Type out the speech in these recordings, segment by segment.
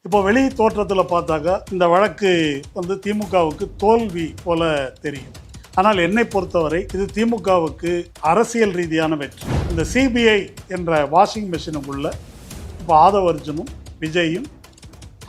இப்போ வெளி தோற்றத்தில் பார்த்தாக்கா இந்த வழக்கு திமுகவுக்கு தோல்வி போல தெரியும். ஆனால் என்னை பொறுத்தவரை இது திமுகவுக்கு அரசியல் ரீதியான வெற்றி. இந்த சிபிஐ என்ற வாஷிங் மிஷினுக்குள்ள இப்போ ஆதவ அர்ஜுனும் விஜயும்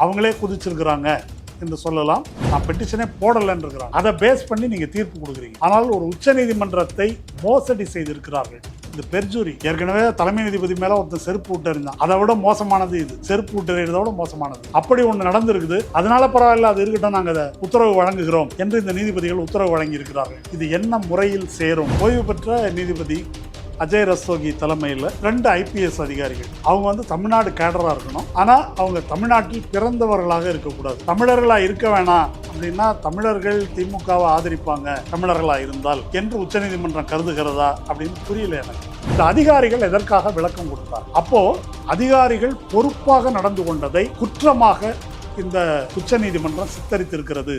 அவங்களே குதிச்சிருக்கிறாங்க என்று சொல்லலாம். நான் பெட்டிஷனே போடலன்னு இருக்கிறாங்க. அதை பேஸ் பண்ணி நீங்க தீர்ப்பு கொடுக்குறீங்க. ஆனால் ஒரு உச்ச நீதிமன்றத்தை மோசடி செய்திருக்கிறார்கள். இந்த பெர்ஜூரி ஏற்கனவே தலைமை நீதிபதி மேல ஒருத்தர் செருப்பு விட்டு இருந்தான். அதை விட மோசமானது இது. செருப்பு விட்டு விட மோசமானது. அப்படி ஒன்று நடந்திருக்குது. அதனால பரவாயில்ல, அது இருக்கட்டும், நாங்கள் அதை உத்தரவு வழங்குகிறோம் என்று இந்த நீதிபதிகள் உத்தரவு வழங்கி இருக்கிறார்கள். இது என்ன முறையில் சேரும்? ஓய்வு பெற்ற நீதிபதி அஜய் ரஸ்தோகி தலைமையில் 2 IPS அதிகாரிகள். அவங்க தமிழ்நாடு கேடராக இருக்கணும். ஆனால் அவங்க தமிழ்நாட்டில் பிறந்தவர்களாக இருக்கக்கூடாது. தமிழர்களாக இருக்க வேணாம் அப்படின்னா தமிழர்கள் திமுகவை ஆதரிப்பாங்க தமிழர்களாக இருந்தால் என்று உச்சநீதிமன்றம் கருதுகிறதா அப்படின்னு புரியல எனக்கு. இந்த அதிகாரிகள் எதற்காக விளக்கம் கொடுத்தார்? அப்போ அதிகாரிகள் பொறுப்பாக நடந்து கொண்டதை குற்றமாக இந்த உச்சநீதிமன்றம் சித்தரித்திருக்கிறது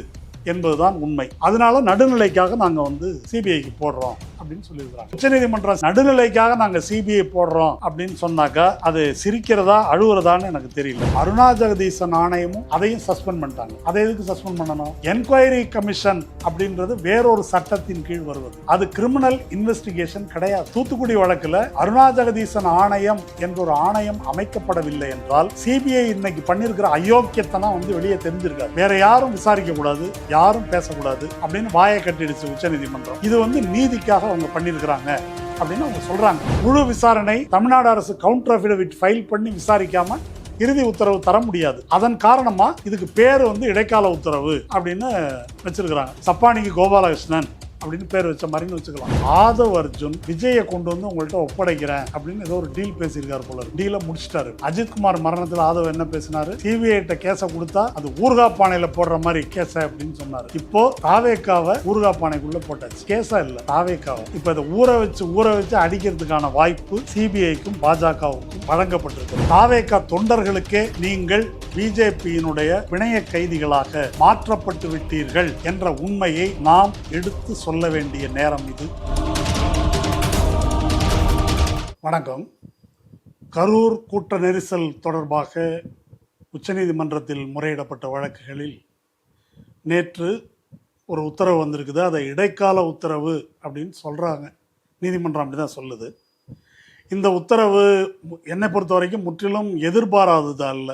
என்பதுதான் உண்மை. அதனால நடுநிலைக்காக நாங்க சிபிஐக்கு போடுறோம் அப்படின்னு சொல்லியிருக்கிறாங்க. உச்சநீதிமன்றம் நடுநிலைக்காக நாங்க சிபிஐ போடுறோம் அப்படின்னு சொன்னாக்கா அது சிரிக்கிறதா அழுவுறதான்னு எனக்கு தெரியல. அருணா ஜெகதீசன் ஆணையமும் அதையும் சஸ்பெண்ட் பண்ணிட்டாங்க. அதை எதுக்கு சஸ்பெண்ட் பண்ணணும்? என்கொயரி கமிஷன் அப்படின்றது வேறொரு சட்டத்தின் கீழ் வருவது. அது கிரிமினல் இன்வெஸ்டிகேஷன் கிடையாது. தூத்துக்குடி வழக்குல அருணா ஜெகதீசன் ஆணையம் என்ற ஒரு ஆணையம் அமைக்கப்படவில்லை என்றால் சிபிஐ இன்னைக்கு பண்ணிருக்கிற அயோக்கியத்தனம் வெளியே தெரிஞ்சிருக்காது. வேற யாரும் விசாரிக்க கூடாது, யாரும் பேசக்கூடாது அப்படின்னு வாயை கட்டிடுச்சு உச்சநீதிமன்றம். இது நீதிக்காக அவங்க பண்ணிருக்கிறாங்க அப்படின்னு அவங்க சொல்றாங்க. முழு விசாரணை தமிழ்நாடு அரசு கவுண்டர் அஃபிடவிட் ஃபைல் பண்ணி விசாரிக்காம இறுதி உத்தரவு தர முடியாது. அதன் காரணமா இதுக்கு பேர் இடைக்கால உத்தரவு அப்படின்னு வச்சிருக்கிறாங்க. சப்பானிக்கு கோபாலகிருஷ்ணன் அப்படின்னு பேர் வச்ச மாதிரின்னு வச்சுக்கலாம். ஆதவ அர்ஜுன் விஜயை கொண்டு உங்கள்கிட்ட ஒப்படைக்கிறேன் அப்படின்னு ஏதோ ஒரு டீல் பேசியிருக்காரு போல. டீலை முடிச்சிட்டாரு. அஜித்குமார் மரணத்தில் ஆதவ என்ன பேசினாரு? சிபிஐட்ட கேஸை கொடுத்தா அது ஊர்காப்பானையில போடுற மாதிரி கேஸ அப்படின்னு சொன்னாரு. இப்போ தாவேக்காவை ஊர்காப்பானைக்குள்ள போட்டாச்சு. கேஸா இல்ல, தாவேக்காவை. இப்ப இதை ஊற வச்சு அடிக்கிறதுக்கான வாய்ப்பு சிபிஐக்கும் பாஜகவுக்கும் வழங்கப்பட்டிருக்கு. தாவேக்கா தொண்டர்களுக்கே நீங்கள் பிஜேபியினுடைய பிணைய கைதிகளாக மாற்றப்பட்டு விட்டீர்கள் என்ற உண்மையை நாம் எடுத்து சொல்ல வேண்டிய நேரம் இது. வணக்கம். கரூர் கூட்ட நெரிசல் தொடர்பாக உச்சநீதிமன்றத்தில் முறையிடப்பட்ட வழக்குகளில் நேற்று ஒரு உத்தரவு வந்திருக்குது. அதை இடைக்கால உத்தரவு அப்படின்னு சொல்றாங்க. நீதிமன்றம் அப்படிதான் சொல்லுது. இந்த உத்தரவு என்னை பொறுத்த வரைக்கும் முற்றிலும் எதிர்பாராதது அல்ல,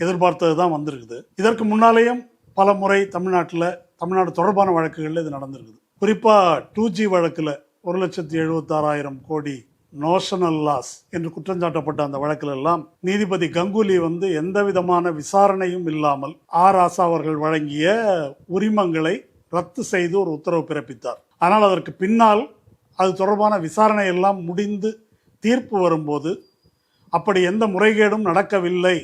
எதிர்பார்த்தது தான் வந்திருக்குது. இதற்கு முன்னாலேயும் பல முறை தமிழ்நாடு தொடர்பான வழக்குகளில் இது நடந்திருக்குது. குறிப்பாக 2G வழக்கில் 1,76,000 கோடி நோஷனல் லாஸ் என்று குற்றஞ்சாட்டப்பட்ட அந்த வழக்கில் எல்லாம் நீதிபதி கங்குலி எந்த விதமான விசாரணையும் இல்லாமல் ராசா அவர்கள் வழங்கிய உரிமங்களை ரத்து செய்து ஒரு உத்தரவு பிறப்பித்தார். ஆனால் அதற்கு பின்னால் அது தொடர்பான விசாரணை எல்லாம் முடிந்து தீர்ப்பு வரும்போது அப்படி எந்த முறைகேடும் நடக்கவில்லை,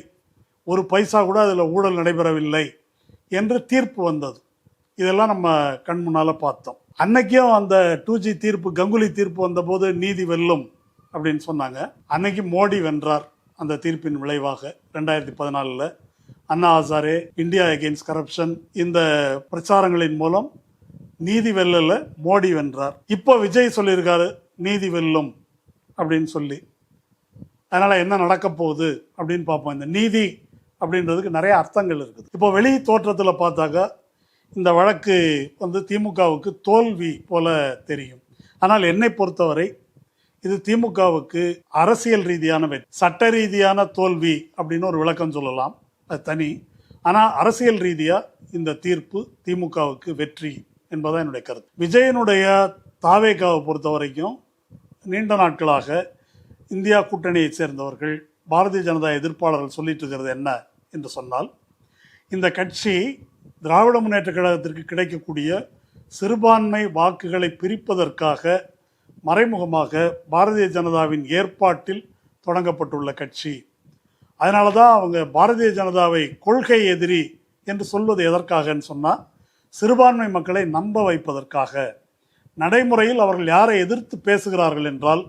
ஒரு பைசா கூட அதில் ஊழல் நடைபெறவில்லை என்று தீர்ப்பு வந்தது. இதெல்லாம் நம்ம கண் முன்னால பார்த்தோம். அன்னைக்கும் அந்த 2G தீர்ப்பு, கங்குலி தீர்ப்பு வந்தபோது நீதி வெல்லும் அப்படின்னு சொன்னாங்க. அன்னைக்கு மோடி வென்றார். அந்த தீர்ப்பின் விளைவாக 2014 Anna Hazare, India against corruption இந்த பிரச்சாரங்களின் மூலம் நீதி வெல்லல, மோடி வென்றார். இப்போ விஜய் சொல்லியிருக்காரு நீதி வெல்லும் அப்படின்னு சொல்லி. அதனால என்ன நடக்க போகுது அப்படின்னு பார்ப்போம். இந்த நீதி அப்படின்றதுக்கு நிறைய அர்த்தங்கள் இருக்குது. இப்போ வெளி தோற்றத்தில் பார்த்தாக்கா இந்த வழக்கு திமுகவுக்கு தோல்வி போல தெரியும். ஆனால் என்னை பொறுத்தவரை இது திமுகவுக்கு அரசியல் ரீதியான வெற்றி. சட்ட ரீதியான தோல்வி அப்படின்னு ஒரு விளக்கம் சொல்லலாம், அது தனி. ஆனால் அரசியல் ரீதியாக இந்த தீர்ப்பு திமுகவுக்கு வெற்றி என்பதான் என்னுடைய கருத்து. விஜயனுடைய தாவேக்காவை பொறுத்த வரைக்கும் நீண்ட நாட்களாக இந்தியா கூட்டணியை சேர்ந்தவர்கள், பாரதிய ஜனதா எதிர்ப்பாளர்கள் சொல்லிட்டு இருக்கிறது என்ன என்று சொன்னால், இந்த கட்சி திராவிட முன்னேற்ற கழகத்திற்கு கிடைக்கக்கூடிய சிறுபான்மை வாக்குகளை பிரிப்பதற்காக மறைமுகமாக பாரதிய ஜனதாவின் ஏற்பாட்டில் தொடங்கப்பட்டுள்ள கட்சி. அதனால தான் அவங்க பாரதிய ஜனதாவை கொள்கை எதிரி என்று சொல்வது எதற்காகன்னு சொன்னால், சிறுபான்மை மக்களை நம்ப வைப்பதற்காக. நடைமுறையில் அவர்கள் யாரை எதிர்த்து பேசுகிறார்கள் என்றால்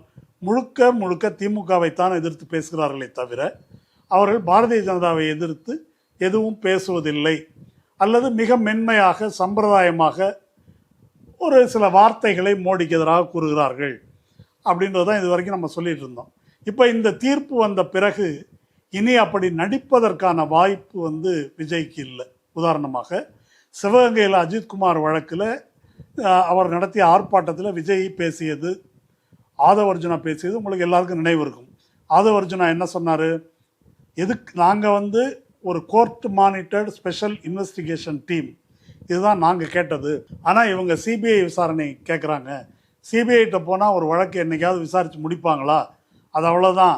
முழுக்க திமுகவைத்தான் எதிர்த்து பேசுகிறார்களே தவிர அவர்கள் பாரதிய ஜனதாவை எதிர்த்து எதுவும் பேசுவதில்லை. அல்லது மிக மென்மையாக சம்பிரதாயமாக ஒரு சில வார்த்தைகளை மோடிக்கு எதிராக கூறுகிறார்கள் அப்படின்றதான் இது வரைக்கும் நம்ம சொல்லிட்டு இருந்தோம். இப்போ இந்த தீர்ப்பு வந்த பிறகு இனி அப்படி நடிப்பதற்கான வாய்ப்பு விஜய்க்கு இல்லை. உதாரணமாக சிவகங்கையில் அஜித்குமார் வழக்கில் அவர் நடத்திய ஆர்ப்பாட்டத்தில் விஜய் பேசியது, ஆதவ அர்ஜுனா பேசியது உங்களுக்கு எல்லாருக்கும் நினைவு இருக்கும். ஆதவ அர்ஜுனா என்ன சொன்னார்? எதுக்கு நாங்கள் ஒரு court monitored special investigation team, இதுதான் நாங்கள் கேட்டது. ஆனால் இவங்க சிபிஐ விசாரணை கேட்குறாங்க. சிபிஐட்ட போனால் ஒரு வழக்கு என்னைக்காவது விசாரித்து முடிப்பாங்களா? அது அவ்வளோதான்,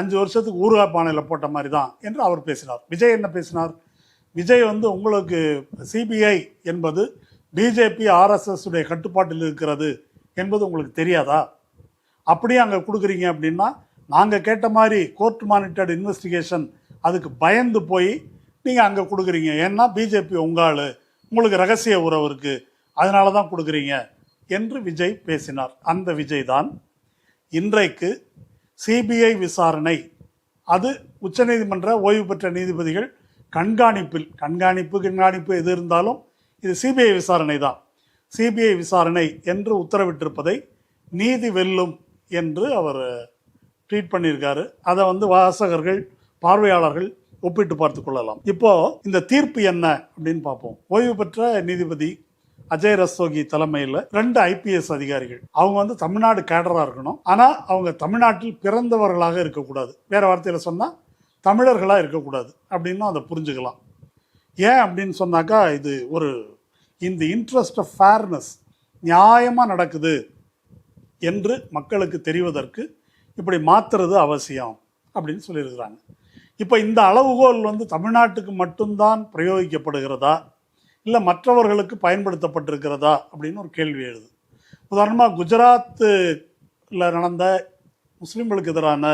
5 வருஷத்துக்கு ஊறுகாய் பானையில் போட்ட மாதிரி தான் என்று அவர் பேசினார். விஜய் என்ன பேசினார்? விஜய் உங்களுக்கு சிபிஐ என்பது பிஜேபி ஆர்எஸ்எஸ் உடைய கட்டுப்பாட்டில் இருக்கிறது என்பது உங்களுக்கு தெரியாதா? அப்படியே அங்கே கொடுக்குறீங்க அப்படின்னா நாங்கள் கேட்ட மாதிரி கோர்ட் மானிட்டர்டு இன்வெஸ்டிகேஷன் அதுக்கு பயந்து போய் நீங்கள் அங்கே கொடுக்குறீங்க. ஏன்னா பிஜேபி உங்களுக்கு ரகசிய உறவு இருக்குது, அதனால தான் கொடுக்குறீங்க என்று விஜய் பேசினார். அந்த விஜய் தான் இன்றைக்கு சிபிஐ விசாரணை, அது உச்சநீதிமன்ற ஓய்வு பெற்ற நீதிபதிகள் கண்காணிப்பு எது இருந்தாலும் இது சிபிஐ விசாரணை தான், சிபிஐ விசாரணை என்று உத்தரவிட்டிருப்பதை நீதி வெல்லும் என்று அவர் ட்வீட் பண்ணியிருக்காரு. அதை வாசகர்கள், பார்வையாளர்கள் ஒப்பிட்டு பார்த்து கொள்ளலாம். இப்போ இந்த தீர்ப்பு என்ன அப்படின்னு பார்ப்போம். ஓய்வு பெற்ற நீதிபதி அஜய் ரஸ்தோகி தலைமையில் 2 ஐபிஎஸ் அதிகாரிகள், அவங்க தமிழ்நாடு கேடராக இருக்கணும், ஆனால் அவங்க தமிழ்நாட்டில் பிறந்தவர்களாக இருக்கக்கூடாது. வேற வார்த்தையில் சொன்னால் தமிழர்களாக இருக்கக்கூடாது அப்படின்னு அதை புரிஞ்சுக்கலாம். ஏன் அப்படின்னு சொன்னாக்கா, இது இந்த இன்ட்ரெஸ்ட் ஆஃப் ஃபேர்னஸ், நியாயமாக நடக்குது என்று மக்களுக்கு தெரிவதற்கு இப்படி மாற்றுறது அவசியம் அப்படின்னு சொல்லியிருக்கிறாங்க. இப்போ இந்த அளவுகோல் தமிழ்நாட்டுக்கு மட்டும்தான் பிரயோகிக்கப்படுகிறதா, இல்லை மற்றவர்களுக்கு பயன்படுத்தப்பட்டிருக்கிறதா அப்படின்னு ஒரு கேள்வி எழுது. உதாரணமாக குஜராத்தில் நடந்த முஸ்லீம்களுக்கு எதிரான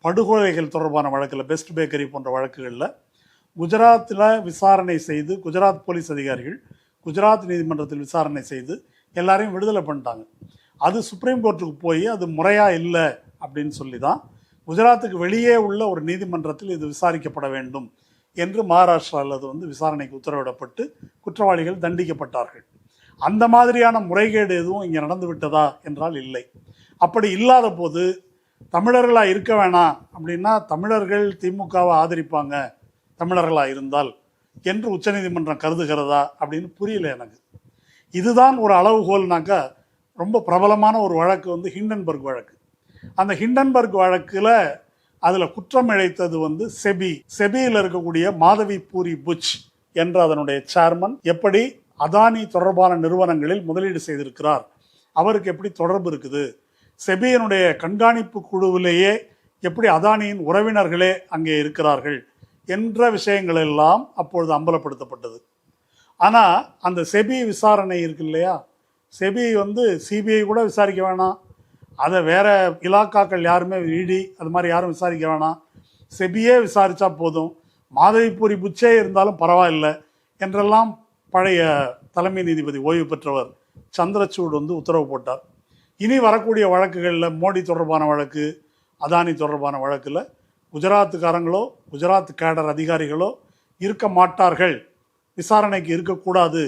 படுகொலைகள் தொடர்பான வழக்கில், பெஸ்ட் பேக்கரி போன்ற வழக்குகளில் குஜராத்தில் விசாரணை செய்து, குஜராத் போலீஸ் அதிகாரிகள் குஜராத் நீதிமன்றத்தில் விசாரணை செய்து எல்லாரையும் விடுதலை பண்ணிட்டாங்க. அது சுப்ரீம் கோர்ட்டுக்கு போய் அது முறையாக இல்லை அப்படின்னு சொல்லி தான் குஜராத்துக்கு வெளியே உள்ள ஒரு நீதிமன்றத்தில் இது விசாரிக்கப்பட வேண்டும் என்று மகாராஷ்டிராவில் அது விசாரணைக்கு உத்தரவிடப்பட்டு குற்றவாளிகள் தண்டிக்கப்பட்டார்கள். அந்த மாதிரியான முறைகேடு எதுவும் இங்கே நடந்து விட்டதா என்றால் இல்லை. அப்படி இல்லாத போது தமிழர்களாக இருக்க வேணாம் அப்படின்னா தமிழர்கள் திமுகவை ஆதரிப்பாங்க தமிழர்களாக இருந்தால் என்று உச்சநீதிமன்றம் கருதுகிறதா அப்படின்னு புரியல எனக்கு. இதுதான் ஒரு அளவுகோல்னாக்கா, ரொம்ப பிரபலமான ஒரு வழக்கு ஹிண்டன்பர்க் வழக்கு. அந்த ஹிண்டன்பர்க் வழக்கில் அதில் குற்றம் இழைத்தது செபியில் இருக்கக்கூடிய மாதவி பூரி புச் என்ற அதனுடைய சேர்மன் எப்படி அதானி தொடர்பான நிறுவனங்களில் முதலீடு செய்திருக்கிறார், அவருக்கு எப்படி தொடர்பு இருக்குது, செபியினுடைய கண்காணிப்பு குழுவிலேயே எப்படி அதானியின் உறவினர்களே அங்கே இருக்கிறார்கள் என்ற விஷயங்கள் எல்லாம் அப்பொழுது அம்பலப்படுத்தப்பட்டது. ஆனால் அந்த செபி விசாரணை இருக்கு இல்லையா, செபி சிபிஐ கூட விசாரிக்க வேணாம், அதை வேற இலாக்காக்கள் யாருமே இடி அது மாதிரி யாரும் விசாரிக்க வேணாம், செபியே விசாரித்தா போதும், மாதவிபூரி புச்சே இருந்தாலும் பரவாயில்லை என்றெல்லாம் பழைய தலைமை நீதிபதி ஓய்வு பெற்றவர் சந்திரசூட் உத்தரவு போட்டார். இனி வரக்கூடிய வழக்குகளில் மோடி தொடர்பான வழக்கு, அதானி தொடர்பான வழக்கில் குஜராத்துக்காரங்களோ குஜராத் கேடர் அதிகாரிகளோ இருக்க மாட்டார்கள், விசாரணைக்கு இருக்கக்கூடாது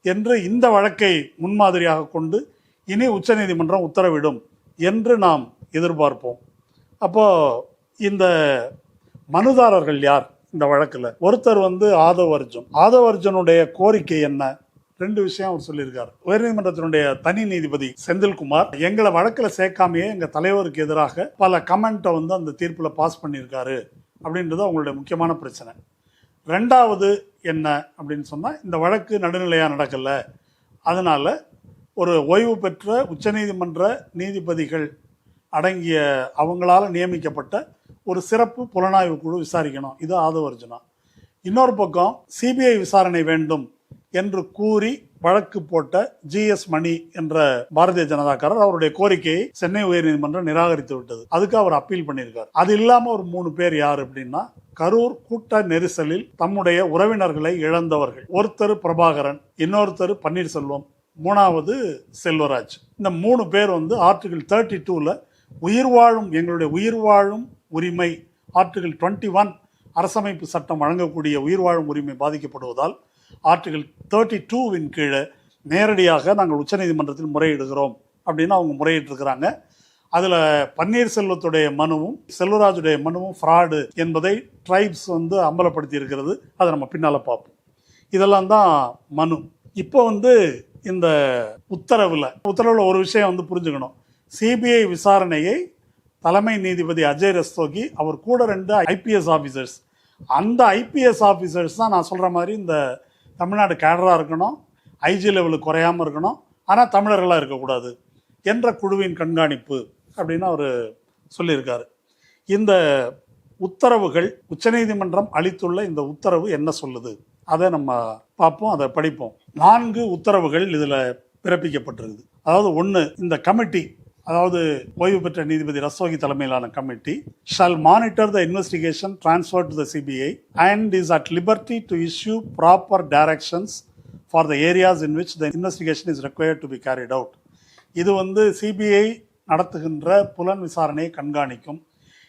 என்று இந்த வழக்கை முன்மாதிரியாக கொண்டு இனி உச்சநீதிமன்றம் உத்தரவிடும் என்று நாம் எதிர்பார்ப்போம். அப்போது இந்த மனுதாரர்கள் யார் இந்த வழக்கில்? ஒருத்தர் ஆதவ அர்ஜுனுடைய கோரிக்கை என்ன? 2 விஷயம் அவர் சொல்லியிருக்காரு. உயர்நீதிமன்றத்தினுடைய தனி நீதிபதி செந்தில்குமார் எங்களை வழக்கில் சேர்க்காமையே எங்கள் தலைவருக்கு எதிராக பல கமெண்ட்டை அந்த தீர்ப்பில் பாஸ் பண்ணியிருக்காரு அப்படின்றது அவங்களுடைய முக்கியமான பிரச்சனை. 2வது என்ன அப்படின்னு சொன்னால், இந்த வழக்கு நடுநிலையாக நடக்கலை, அதனால் ஒரு ஓய்வு பெற்ற உச்சநீதிமன்ற நீதிபதிகள் அடங்கிய அவங்களால் நியமிக்கப்பட்ட ஒரு சிறப்பு புலனாய்வு குழு விசாரிக்கணும். இது ஆதவ அர்ஜுனா. இன்னொரு பக்கம் சிபிஐ விசாரணை வேண்டும் என்று கூறி வழக்கு போட்ட ஜிஎஸ் மணி என்ற பாரதிய ஜனதாக்காரர் அவருடைய கோரிக்கையை சென்னை உயர்நீதிமன்றம் நிராகரித்து விட்டது. அதுக்கு அவர் அப்பீல் பண்ணியிருக்கார். அது இல்லாமல் ஒரு 3 பேர் யார் அப்படின்னா, கரூர் கூட்ட நெரிசலில் தம்முடைய உறவினர்களை இழந்தவர்கள். ஒருத்தர் பிரபாகரன், இன்னொருத்தர் பன்னீர்செல்வம், 3வது செல்வராஜ். இந்த 3 பேர் ஆர்டிகிள் 32ல் எங்களுடைய உயிர் வாழும் உரிமை, ஆர்டிகிள் 21 அரசமைப்பு சட்டம் வழங்கக்கூடிய உயிர் வாழும் உரிமை பாதிக்கப்படுவதால் ஆர்டிகிள் 32வின் கீழே நேரடியாக நாங்கள் உச்சநீதிமன்றத்தில் முறையிடுகிறோம் அப்படின்னு அவங்க முறையிட்டிருக்கிறாங்க. அதில் பன்னீர்செல்வத்துடைய மனுவும் செல்வராஜுடைய மனுவும் ஃப்ராடு என்பதை ட்ரைப்ஸ் வந்து அம்பலப்படுத்தி இருக்கிறது. அதை நம்ம பின்னால் பார்ப்போம். இதெல்லாம் தான் மனு. இப்போ வந்து இந்த உத்தரவில் ஒரு விஷயம் வந்து புரிஞ்சுக்கணும். சிபிஐ விசாரணையை தலைமை நீதிபதி அஜய் ரஸ்தோகி அவர் கூட 2 ஐபிஎஸ் ஆஃபீஸர்ஸ், அந்த ஐபிஎஸ் ஆஃபீஸர்ஸ் தான் நான் சொல்கிற மாதிரி இந்த தமிழ்நாடு கேடராக இருக்கணும், ஐஜி லெவலுக்கு குறையாமல் இருக்கணும், ஆனால் தமிழர்களாக இருக்கக்கூடாது என்ற குழுவின் கண்காணிப்பு அப்படின்னு அவர் சொல்லியிருக்காரு. இந்த உத்தரவுகள், உச்சநீதிமன்றம் அளித்துள்ள இந்த உத்தரவு என்ன சொல்லுது அதை நம்ம பார்ப்போம், அதை படிப்போம். 4 உத்தரவுகள் இதில் பிறப்பிக்கப்பட்டிருக்குது. அதாவது 1, இந்த கமிட்டி, அதாவது ஓய்வு பெற்ற நீதிபதி ரஸ்தோகி தலைமையிலான committee shall monitor the investigation transfer to the CBI and is at liberty to issue proper directions for the areas in which the investigation is required to be carried out. இது வந்து CBI நடத்துகின்ற புலன் விசாரணையை கண்காணிக்கும்,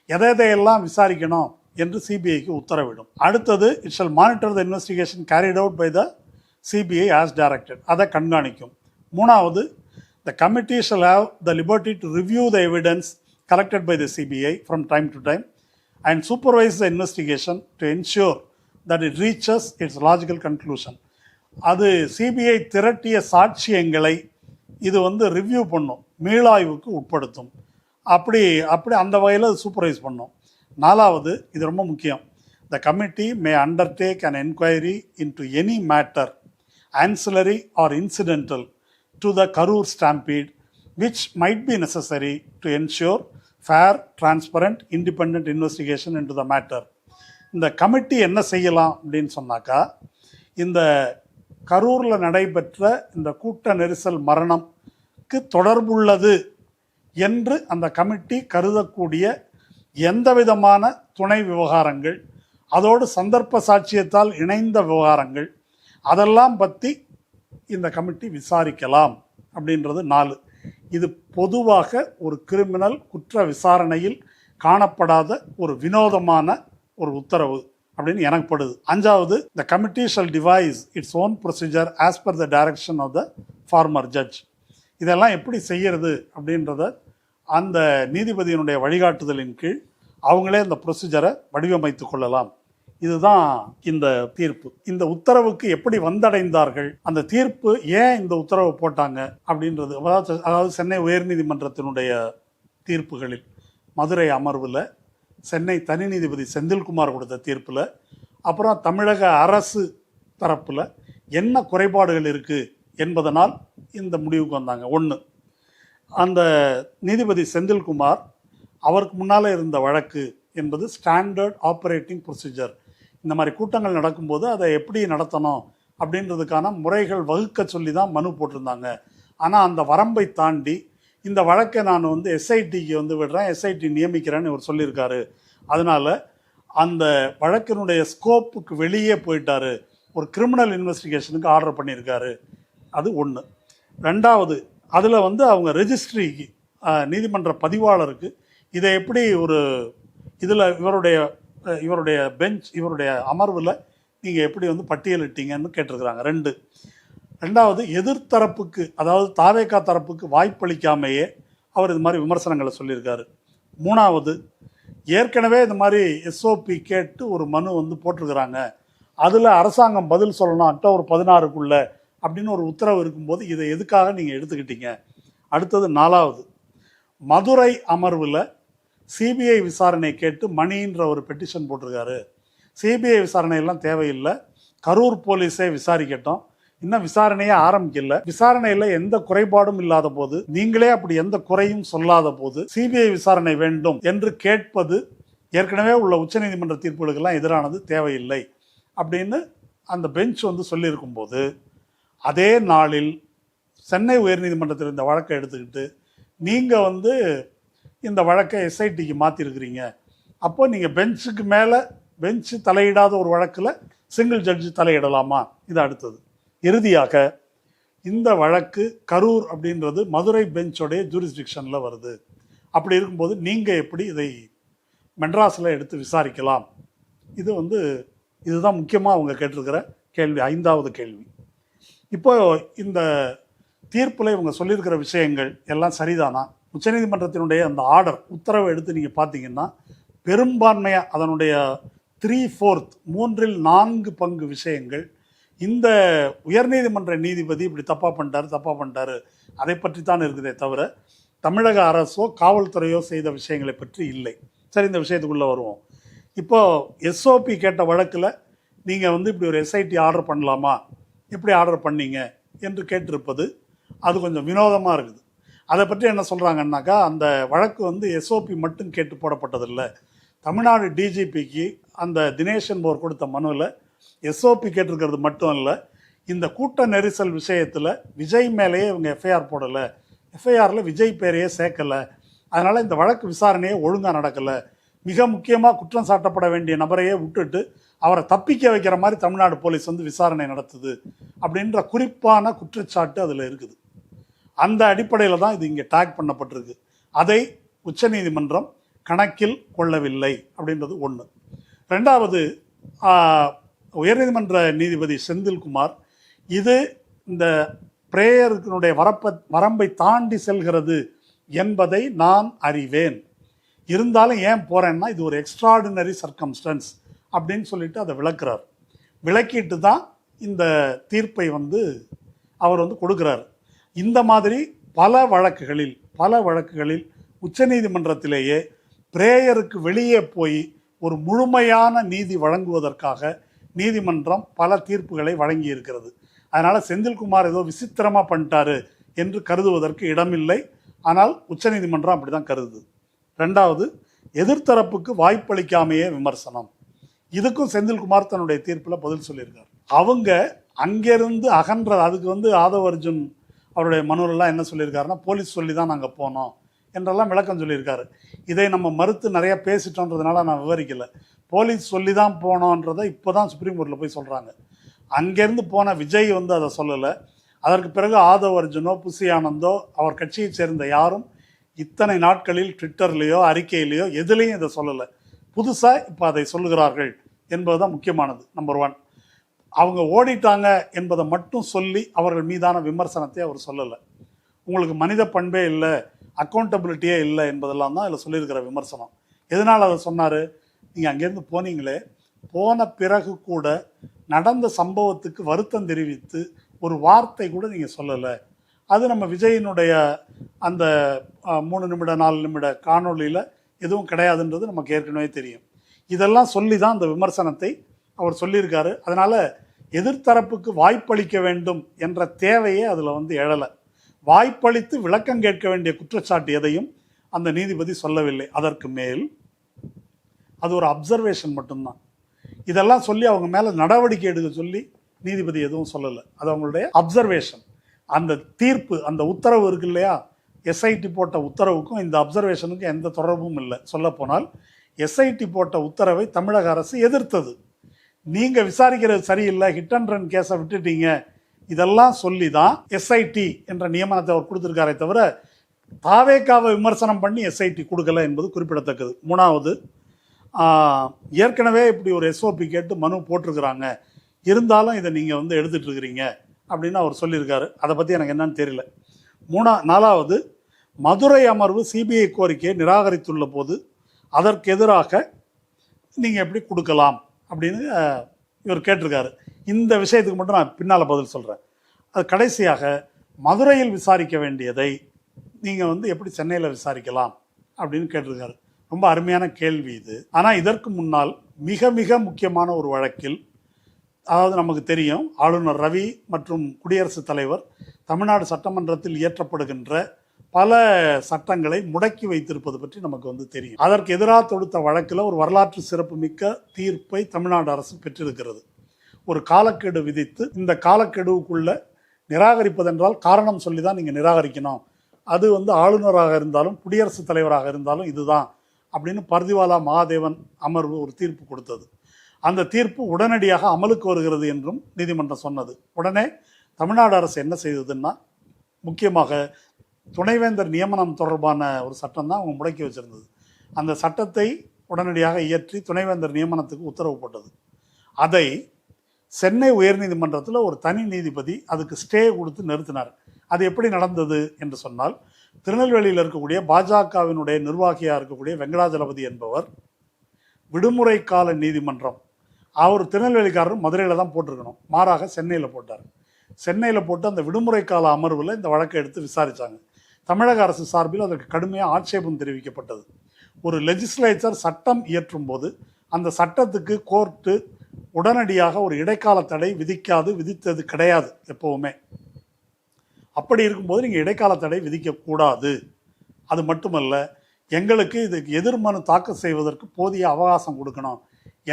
எதையெல்லாம் விசாரிக்கணும் என்று சிபிஐக்கு உத்தரவிடும். அடுத்தது, it shall monitor the investigation carried out by the CBI as directed, அதை கண்காணிக்கும். 3வது, the committee shall have the liberty to review the evidence collected by the CBI from time to time and supervise the investigation to ensure that it reaches its logical conclusion. அது CBI திரட்டிய சாட்சியங்களை இது வந்து review பண்ணும், மீளாய்வுக்கு உட்படுத்தும். அப்படி அந்த வகையில் supervise பண்ணும். 4வது, இது ரொம்ப முக்கியம், the committee may undertake an inquiry into any matter ancillary or incidental to the Karur stampede which might be necessary to ensure fair, transparent, independent investigation into the matter. இந்த கமிட்டி என்ன செய்யலாம் அப்படின்னு சொன்னாக்கா, இந்த கரூரில் நடைபெற்ற இந்த கூட்ட நெரிசல் மரணம்க்கு தொடர்புள்ளது என்று அந்த கமிட்டி கருதக்கூடிய எந்த விதமான துணை விவகாரங்கள், அதோடு சந்தர்ப்ப சாட்சியத்தால் இணைந்த விவகாரங்கள், அதெல்லாம் பற்றி இந்த கமிட்டி விசாரிக்கலாம் அப்படின்றது 4. இது பொதுவாக ஒரு கிரிமினல் குற்ற விசாரணையில் காணப்படாத ஒரு வினோதமான ஒரு உத்தரவு அப்படின்னு எனக்கு படுது. 5வது, the committee shall devise its own procedure as per the direction of the former judge. இதெல்லாம் எப்படி செய்யறது அப்படின்றத அந்த நீதிபதியினுடைய வழிகாட்டுதலின் கீழ் அவங்களே இந்த ப்ரொசீஜரை வடிவமைத்து கொள்ளலாம். இதுதான் இந்த தீர்ப்பு. இந்த உத்தரவுக்கு எப்படி வந்தடைந்தார்கள், அந்த தீர்ப்பு ஏன் இந்த உத்தரவு போட்டாங்க அப்படின்றது, அதாவது சென்னை உயர்நீதிமன்றத்தினுடைய தீர்ப்புகளில் மதுரை அமர்வில், சென்னை தனி நீதிபதி செந்தில்குமார் கொடுத்த தீர்ப்பில், அப்புறம் தமிழக அரசு தரப்பில் என்ன குறைபாடுகள் இருக்குது என்பதனால் இந்த முடிவுக்கு வந்தாங்க. 1, அந்த நீதிபதி செந்தில்குமார் அவருக்கு முன்னால் இருந்த வழக்கு என்பது ஸ்டாண்டர்ட் ஆப்ரேட்டிங் ப்ரொசீஜர். இந்த மாதிரி கூட்டங்கள் நடக்கும்போது அதை எப்படி நடத்தணும் அப்படின்றதுக்கான முறைகள் வகுக்க சொல்லி தான் மனு போட்டிருந்தாங்க. ஆனால் அந்த வரம்பை தாண்டி இந்த வழக்கை நான் வந்து எஸ்ஐடிக்கு வந்து விடுறேன், எஸ்ஐடி நியமிக்கிறேன்னு இவர் சொல்லியிருக்காரு. அதனால் அந்த வழக்கினுடைய ஸ்கோப்புக்கு வெளியே போயிட்டாரு, ஒரு கிரிமினல் இன்வெஸ்டிகேஷனுக்கு ஆர்டர் பண்ணியிருக்காரு. அது 1. 2வது, அதில் வந்து அவங்க ரெஜிஸ்ட்ரிக்கு, நீதிமன்ற பதிவாளருக்கு இதை எப்படி ஒரு இதில் இவருடைய பெஞ்ச், இவருடைய அமர்வில் நீங்கள் எப்படி வந்து பட்டியலிட்டீங்கன்னு கேட்டிருக்கிறாங்க. 2வது, எதிர்த்தரப்புக்கு, அதாவது தாவேகா தரப்புக்கு வாய்ப்பளிக்காமையே அவர் இது மாதிரி விமர்சனங்களை சொல்லியிருக்காரு. 3வது, ஏற்கனவே இந்த மாதிரி எஸ்ஓபி கேட்டு ஒரு மனு வந்து போட்டிருக்கிறாங்க, அதில் அரசாங்கம் பதில் சொல்லணும் அக்டோபர் 16க்குள்ள அப்படின்னு ஒரு உத்தரவு இருக்கும்போது இதை எதுக்காக நீங்கள் எடுத்துக்கிட்டீங்க. அடுத்தது 4வது, மதுரை அமர்வில் சிபிஐ விசாரணை கேட்டு மணின்ற ஒரு பெட்டிஷன் போட்டிருக்காரு. சிபிஐ விசாரணையெல்லாம் தேவையில்லை, கரூர் போலீஸே விசாரிக்கட்டும், இன்னும் விசாரணையே ஆரம்பிக்கல, விசாரணையில் எந்த குறைபாடும் இல்லாத போது, நீங்களே அப்படி எந்த குறையும் சொல்லாத போது சிபிஐ விசாரணை வேண்டும் என்று கேட்பது ஏற்கனவே உள்ள உச்சநீதிமன்ற தீர்ப்புகளுக்கெல்லாம் எதிரானது, தேவையில்லை அப்படின்னு அந்த பெஞ்ச் வந்து சொல்லியிருக்கும் போது, அதே நாளில் சென்னை உயர்நீதிமன்றத்தில் இந்த வழக்கை எடுத்துக்கிட்டு நீங்கள் வந்து இந்த வழக்கை எஸ்ஐடிக்கு மாற்றிருக்கிறீங்க. அப்போ நீங்கள் பெஞ்சுக்கு மேலே, பெஞ்சு தலையிடாத ஒரு வழக்கில் சிங்கிள் ஜட்ஜு தலையிடலாமா? இது அடுத்தது. இறுதியாக இந்த வழக்கு கரூர் அப்படின்றது மதுரை பெஞ்சோடைய ஜூரிஸ்டிக்ஷனில் வருது. அப்படி இருக்கும்போது நீங்கள் எப்படி இதை மெட்ராஸில் எடுத்து விசாரிக்கலாம்? இது வந்து இதுதான் முக்கியமாக அவங்க கேட்டிருக்கிற கேள்வி, 5வது கேள்வி. இப்போ இந்த தீர்ப்பில் இவங்க சொல்லியிருக்கிற விஷயங்கள் எல்லாம் சரிதானா? உச்சநீதிமன்றத்தினுடைய அந்த ஆர்டர் உத்தரவை எடுத்து நீங்கள் பார்த்தீங்கன்னா பெரும்பான்மையாக அதனுடைய 3/4 3/4 விஷயங்கள் இந்த உயர்நீதிமன்ற நீதிபதி இப்படி தப்பாக பண்ணிட்டாரு அதை பற்றி தான் இருக்குதே தவிர தமிழக அரசோ காவல்துறையோ செய்த விஷயங்களை பற்றி இல்லை. சரி, இந்த விஷயத்துக்குள்ளே வருவோம். இப்போது எஸ்ஓபி கேட்ட வழக்கில் நீங்கள் வந்து இப்படி ஒரு எஸ்ஐடி ஆர்டர் பண்ணலாமா, எப்படி ஆர்டர் பண்ணீங்க என்று கேட்டிருப்பது அது கொஞ்சம் வினோதமாக இருக்குது. அதை பற்றி என்ன சொல்கிறாங்கன்னாக்கா, அந்த வழக்கு வந்து எஸ்ஓபி மட்டும் கேட்டு போடப்பட்டதில்லை. தமிழ்நாடு டிஜிபிக்கு அந்த தினேஷ் என்பவர் கொடுத்த மனுவில் எஸ்ஓபி கேட்டிருக்கிறது மட்டும் இல்லை, இந்த கூட்ட நெரிசல் விஷயத்தில் விஜய் மேலேயே இவங்க எஃப்ஐஆர் போடலை, எஃப்ஐஆரில் விஜய் பேரையே சேர்க்கலை, அதனால் இந்த வழக்கு விசாரணையே ஒழுங்காக நடக்கலை, மிக முக்கியமாக குற்றம் சாட்டப்பட வேண்டிய நபரையே விட்டுட்டு அவரை தப்பிக்க வைக்கிற மாதிரி தமிழ்நாடு போலீஸ் வந்து விசாரணை நடத்துது அப்படின்ற குறிப்பான குற்றச்சாட்டு அதில் இருக்குது. அந்த அடிப்படையில் தான் இது இங்கே டேக் பண்ணப்பட்டிருக்கு. அதை உச்சநீதிமன்றம் கணக்கில் கொள்ளவில்லை அப்படின்றது ஒன்று. ரெண்டாவது, உயர்நீதிமன்ற நீதிபதி செந்தில்குமார் இது இந்த பிரேயருடைய வரம்பை தாண்டி செல்கிறது என்பதை நான் அறிவேன், இருந்தாலும் ஏன் போகிறேன்னா இது ஒரு எக்ஸ்ட்ராடினரி சர்க்கம்ஸ்டன்ஸ் அப்படின்னு சொல்லிட்டு அதை விளக்குறார். விளக்கிட்டு தான் இந்த தீர்ப்பை வந்து அவர் வந்து கொடுக்குறார். இந்த மாதிரி பல வழக்குகளில் உச்சநீதிமன்றத்திலேயே பிரேயருக்கு வெளியே போய் ஒரு முழுமையான நீதி வழங்குவதற்காக நீதிமன்றம் பல தீர்ப்புகளை வழங்கி இருக்கிறது. அதனால் செந்தில்குமார் ஏதோ விசித்திரமாக பண்ணிட்டாரு என்று கருதுவதற்கு இடமில்லை. ஆனால் உச்சநீதிமன்றம் அப்படி தான் கருதுது. ரெண்டாவது, எதிர்த்தரப்புக்கு வாய்ப்பளிக்காமையே விமர்சனம். இதுக்கும் செந்தில்குமார் தன்னுடைய தீர்ப்பில் பதில் சொல்லியிருக்கார். அவங்க அங்கேருந்து அகன்றது, அதுக்கு வந்து ஆதவ் அர்ஜுன் அவருடைய மனுவெல்லாம் என்ன சொல்லியிருக்காருன்னா, போலீஸ் சொல்லி தான் நாங்கள் போனோம் என்றெல்லாம் விளக்கம் சொல்லியிருக்காரு. இதை நம்ம மறுத்து நிறைய பேசிட்டோன்றதுனால நான் விவரிக்கலை. போலீஸ் சொல்லி தான் போனோன்றதை இப்போ தான் சுப்ரீம் கோர்ட்டில் போய் சொல்கிறாங்க. அங்கேருந்து போன விஜய் வந்து அதை சொல்லலை. அதற்கு பிறகு ஆதவ் அர்ஜுனோ புசி ஆனந்தோ அவர் கட்சியை சேர்ந்த யாரும் இத்தனை நாட்களில் ட்விட்டர்லேயோ அறிக்கையிலையோ எதுலேயும் இதை சொல்லலை. புதுசாக இப்போ அதை சொல்லுகிறார்கள் என்பது தான் முக்கியமானது. நம்பர் 1, அவங்க ஓடிட்டாங்க என்பதை மட்டும் சொல்லி அவர்கள் மீதான விமர்சனத்தை அவர் சொல்லலை. உங்களுக்கு மனித பண்பே இல்லை, அக்கௌண்டபிலிட்டியே இல்லை என்பதெல்லாம் தான் அதில் சொல்லியிருக்கிற விமர்சனம். எதனால் அதை சொன்னார்? நீங்கள் அங்கேருந்து போனீங்களே, போன பிறகு கூட நடந்த சம்பவத்துக்கு வருத்தம் தெரிவித்து ஒரு வார்த்தை கூட நீங்கள் சொல்லலை. அது நம்ம விஜயினுடைய அந்த 3 நிமிட 4 நிமிட காணொலியில் எதுவும் கிடையாதுன்றது நமக்கு ஏற்கனவே தெரியும். இதெல்லாம் சொல்லி தான் அந்த விமர்சனத்தை அவர் சொல்லியிருக்காரு. அதனால் எதிர்த்தரப்புக்கு வாய்ப்பளிக்க வேண்டும் என்ற தேவையே அதில் வந்து எழலை. வாய்ப்பளித்து விளக்கம் கேட்க வேண்டிய குற்றச்சாட்டு எதையும் அந்த நீதிபதி சொல்லவில்லை. அதற்கு மேல் அது ஒரு அப்சர்வேஷன் மட்டும்தான். இதெல்லாம் சொல்லி அவங்க மேலே நடவடிக்கை எடுக்க சொல்லி நீதிபதி எதுவும் சொல்லலை. அது அவங்களுடைய அப்சர்வேஷன். அந்த தீர்ப்பு, அந்த உத்தரவு இருக்கு இல்லையா, எஸ்ஐடி போட்ட உத்தரவுக்கும் இந்த அப்சர்வேஷனுக்கும் எந்த தொடர்பும் இல்லை. சொல்லப்போனால் எஸ்ஐடி போட்ட உத்தரவை தமிழக அரசு எதிர்த்தது. நீங்கள் விசாரிக்கிறது சரியில்லை, ஹிட் அண்ட் ரன் கேஸை விட்டுட்டீங்க, இதெல்லாம் சொல்லி தான் எஸ்ஐடி என்ற நியமனத்தை அவர் கொடுத்துருக்காரே தவிர தாவேக்காவை விமர்சனம் பண்ணி எஸ்ஐடி கொடுக்கல என்பது குறிப்பிடத்தக்கது. மூணாவது, ஏற்கனவே இப்படி ஒரு எஸ்ஓபி கேட்டு மனு போட்டிருக்கிறாங்க, இருந்தாலும் இதை நீங்கள் வந்து எடுத்துகிட்டு இருக்கிறீங்க அப்படின்னு அவர் சொல்லியிருக்காரு. அதை பற்றி எனக்கு என்னன்னு தெரியல. நாலாவது, மதுரை அமர்வு சிபிஐ கோரிக்கையை நிராகரித்துள்ள போது அதற்கு எதிராக நீங்கள் எப்படி கொடுக்கலாம் அப்படின்னு இவர் கேட்டிருக்காரு. இந்த விஷயத்துக்கு மட்டும் நான் பின்னால் பதில் சொல்கிறேன். அது கடைசியாக மதுரையில் விசாரிக்க வேண்டியதை நீங்கள் வந்து எப்படி சென்னையில் விசாரிக்கலாம் அப்படின்னு கேட்டிருக்காரு. ரொம்ப அருமையான கேள்வி இது. ஆனால் இதற்கு முன்னால் மிக மிக முக்கியமான ஒரு வழக்கில், அதாவது நமக்கு தெரியும், ஆளுநர் ரவி மற்றும் குடியரசுத் தலைவர் தமிழ்நாடு சட்டமன்றத்தில் இயற்றப்படுகின்ற பல சட்டங்களை முடக்கி வைத்திருப்பது பற்றி நமக்கு வந்து தெரியும். அதற்கு எதிராக தொடுத்த வழக்கில் ஒரு வரலாற்று சிறப்புமிக்க தீர்ப்பை தமிழ்நாடு அரசு பெற்றிருக்கிறது. ஒரு காலக்கெடு விதித்து, இந்த காலக்கெடுவுக்குள்ள நிராகரிப்பதென்றால் காரணம் சொல்லி தான் நீங்கள் நிராகரிக்கணும், அது வந்து ஆளுநராக இருந்தாலும் குடியரசுத் தலைவராக இருந்தாலும் இதுதான் அப்படின்னு பர்திவாலா மகாதேவன் அமர்வு ஒரு தீர்ப்பு கொடுத்தது. அந்த தீர்ப்பு உடனடியாக அமலுக்கு வருகிறது என்றும் நீதிமன்றம் சொன்னது. உடனே தமிழ்நாடு அரசு என்ன செய்ததுன்னா, முக்கியமாக துணைவேந்தர் நியமனம் தொடர்பான ஒரு சட்டம் தான் அவங்க முடக்கி வச்சிருந்தது. அந்த சட்டத்தை உடனடியாக இயற்றி துணைவேந்தர் நியமனத்துக்கு உத்தரவு போட்டது. அதை சென்னை உயர்நீதிமன்றத்தில் ஒரு தனி நீதிபதி அதுக்கு ஸ்டே கொடுத்து நிறுத்தினார். அது எப்படி நடந்தது என்று சொன்னால், திருநெல்வேலியில் இருக்கக்கூடிய பாஜகவினுடைய நிர்வாகியாக இருக்கக்கூடிய வெங்கடாஜலபதி என்பவர் விடுமுறை கால நீதிமன்றம், அவர் திருநெல்வேலிக்காரர் மதுரையில் தான் போட்டிருக்கணும், மாறாக சென்னையில் போட்டார். சென்னையில் போட்டு அந்த விடுமுறை கால அமர்வில் இந்த வழக்கை எடுத்து விசாரித்தாங்க. தமிழக அரசு சார்பில் அதற்கு கடுமையாக ஆட்சேபம் தெரிவிக்கப்பட்டது. ஒரு லெஜிஸ்லேச்சர் சட்டம் இயற்றும் போது அந்த சட்டத்துக்கு கோர்ட்டு உடனடியாக ஒரு இடைக்கால தடை விதித்தது கிடையாது எப்போவுமே. அப்படி இருக்கும்போது நீங்கள் இடைக்கால தடை விதிக்கக்கூடாது. அது மட்டுமல்ல, எங்களுக்கு இதுக்கு எதிர்மனு தாக்கல் செய்வதற்கு போதிய அவகாசம் கொடுக்கணும்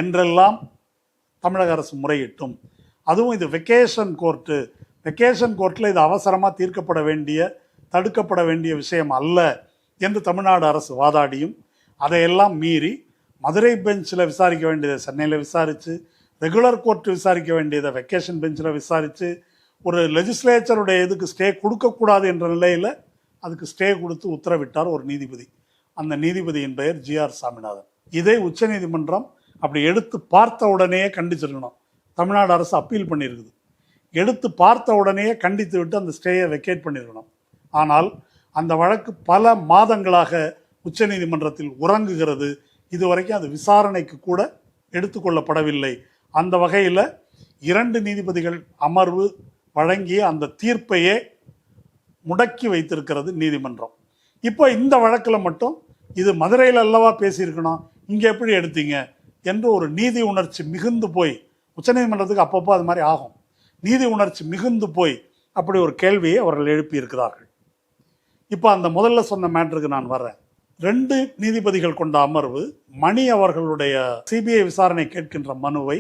என்றெல்லாம் தமிழக அரசு முறையிட்டும். அதுவும் இது வெக்கேஷன் கோர்ட்டில் இது அவசரமாக தடுக்கப்பட வேண்டிய விஷயம் அல்ல என்று தமிழ்நாடு அரசு வாதாடியும் அதையெல்லாம் மீறி மதுரை பெஞ்சில் விசாரிக்க வேண்டியதை சென்னையில் விசாரித்து, ரெகுலர் கோர்ட்டு விசாரிக்க வேண்டியதை வெக்கேஷன் பெஞ்சில் விசாரித்து, ஒரு லெஜிஸ்லேச்சருடைய இதுக்கு ஸ்டே கொடுக்கக்கூடாது என்ற நிலையில் அதுக்கு ஸ்டே கொடுத்து உத்தரவிட்டார் ஒரு நீதிபதி. அந்த நீதிபதியின் பெயர் ஜி.ஆர். சாமிநாதன். இதை உச்சநீதிமன்றம் அப்படி எடுத்து பார்த்த உடனேயே கண்டிச்சிருக்கணும். தமிழ்நாடு அரசு அப்பீல் பண்ணியிருக்குது. எடுத்து பார்த்த உடனேயே கண்டித்து விட்டு அந்த ஸ்டேயை வெக்கேட் பண்ணியிருக்கணும். ஆனால் அந்த வழக்கு பல மாதங்களாக உச்சநீதிமன்றத்தில் உறங்குகிறது. இதுவரைக்கும் அது விசாரணைக்கு கூட எடுத்துக்கொள்ளப்படவில்லை. அந்த வகையில் 2 நீதிபதிகள் அமர்வு வழங்கிய அந்த தீர்ப்பையே முடக்கி வைத்திருக்கிறது நீதிமன்றம். இப்போ இந்த வழக்கில் மட்டும் இது மதுரையில் அல்லவா பேசியிருக்கணும், இங்கே எப்படி எடுத்தீங்க என்று ஒரு நீதி உணர்ச்சி மிகுந்து போய், உச்சநீதிமன்றத்துக்கு அப்பப்போ அது மாதிரி ஆகும், நீதி உணர்ச்சி மிகுந்து போய் அப்படி ஒரு கேள்வியை அவர்கள் எழுப்பியிருக்கிறார்கள். இப்போ அந்த முதல்ல சொன்ன மேட்டருக்கு நான் வர்றேன். 2 நீதிபதிகள் கொண்ட அமர்வு மணி அவர்களுடைய சிபிஐ விசாரணை கேட்கின்ற மனுவை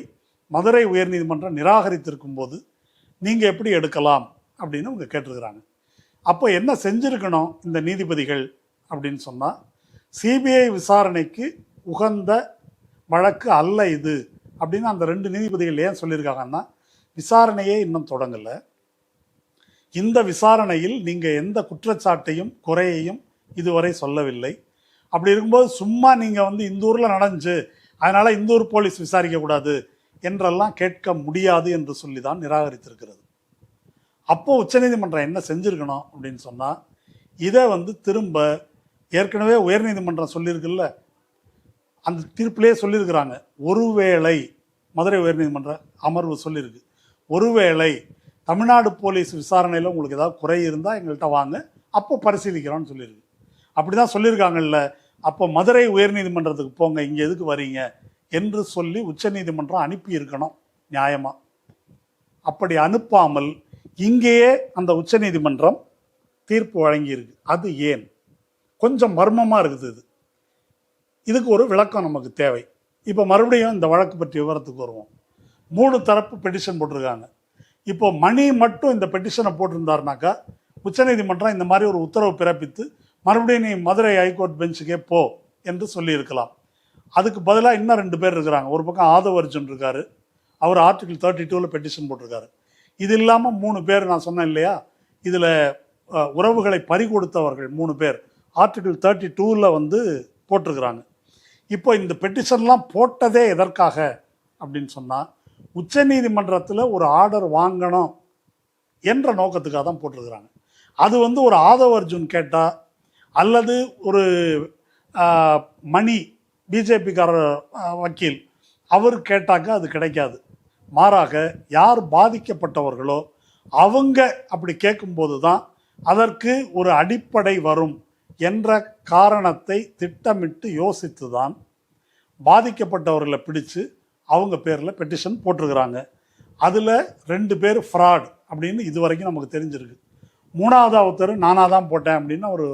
மதுரை உயர்நீதிமன்றம் நிராகரித்திருக்கும் போது நீங்கள் எப்படி எடுக்கலாம் அப்படின்னு அவங்க கேட்டிருக்கிறாங்க. அப்போ என்ன செஞ்சுருக்கணும் இந்த நீதிபதிகள் அப்படின்னு சொன்னால், சிபிஐ விசாரணைக்கு உகந்த வழக்கு அல்ல இது அப்படின்னு அந்த 2 நீதிபதிகள் ஏன் சொல்லியிருக்காங்கன்னா, விசாரணையே இன்னும் தொடங்கலை, இந்த விசாரணையில் நீங்கள் எந்த குற்றச்சாட்டையும் குறையையும் இதுவரை சொல்லவில்லை, அப்படி இருக்கும்போது சும்மா நீங்கள் இந்த ஊரில் நடந்துச்சு அதனால் இந்த ஊர் போலீஸ் விசாரிக்கக்கூடாது என்றெல்லாம் கேட்க முடியாது என்று சொல்லி தான் நிராகரித்திருக்கிறது. அப்போது உச்சநீதிமன்றம் என்ன செஞ்சுருக்கணும் அப்படின்னு சொன்னால், இதை திரும்ப ஏற்கனவே உயர்நீதிமன்றம் சொல்லியிருக்குல்ல, அந்த தீர்ப்பிலே சொல்லியிருக்கிறாங்க, ஒருவேளை மதுரை உயர்நீதிமன்ற அமர்வு சொல்லியிருக்கு, ஒருவேளை தமிழ்நாடு போலீஸ் விசாரணையில் உங்களுக்கு ஏதாவது குறை இருந்தால் எங்கள்கிட்ட வாங்க, அப்போ பரிசீலிக்கிறோன்னு சொல்லியிருக்கு. அப்படி தான் சொல்லியிருக்காங்கல்ல, அப்போ மதுரை உயர்நீதிமன்றத்துக்கு போங்க, இங்கே எதுக்கு வரீங்க என்று சொல்லி உச்சநீதிமன்றம் அனுப்பியிருக்கணும் நியாயமாக. அப்படி அனுப்பாமல் இங்கேயே அந்த உச்சநீதிமன்றம் தீர்ப்பு வழங்கியிருக்கு. அது ஏன்? கொஞ்சம் மர்மமாக இருக்குது. இதுக்கு ஒரு விளக்கம் நமக்கு தேவை. இப்போ மறுபடியும் இந்த வழக்கு பற்றி விவரத்துக்கு வருவோம். 3 தரப்பு பெட்டிஷன் போட்டிருக்காங்க. இப்போ மணி மட்டும் இந்த பெட்டிஷனை போட்டிருந்தாருனாக்கா உச்சநீதிமன்றம் இந்த மாதிரி ஒரு உத்தரவு பிறப்பித்து மறுபடியும் நீ மதுரை ஹைகோர்ட் பெஞ்சுக்கே போ என்று சொல்லியிருக்கலாம். அதுக்கு பதிலாக இன்னும் 2 பேர் இருக்கிறாங்க. ஒரு பக்கம் ஆதவ் அர்ஜுன் இருக்காரு, அவர் ஆர்டிகிள் 32 பெட்டிஷன் போட்டிருக்காரு. இது இல்லாமல் 3 பேர் நான் சொன்னேன் இல்லையா, இதில் உறவுகளை பறிகொடுத்தவர்கள் 3 பேர் ஆர்டிகிள் 32 போட்டிருக்கிறாங்க. இப்போ இந்த பெட்டிஷன்லாம் போட்டதே எதற்காக அப்படின்னு சொன்னால், உச்சநீதிமன்றத்தில் ஒரு ஆர்டர் வாங்கணும் என்ற நோக்கத்துக்காக தான் போட்டிருக்கிறாங்க. அது ஒரு ஆதவ் அர்ஜுன் கேட்டால் அல்லது ஒரு மணி பிஜேபிக்காரர் வக்கீல் அவர் கேட்டாக்க அது கிடைக்காது. மாறாக யார் பாதிக்கப்பட்டவர்களோ அவங்க அப்படி கேட்கும்போது தான் அதற்கு ஒரு அடிப்படை வரும் என்ற காரணத்தை திட்டமிட்டு யோசித்து தான் பாதிக்கப்பட்டவர்களை பிடிச்சு அவங்க பேரில் பெட்டிஷன் போட்டிருக்கிறாங்க. அதில் 2 பேர் ஃப்ராட் அப்படின்னு இது வரைக்கும் நமக்கு தெரிஞ்சிருக்கு. 3வது ஒருத்தர் நானாக தான் போட்டேன் அப்படின்னு ஒரு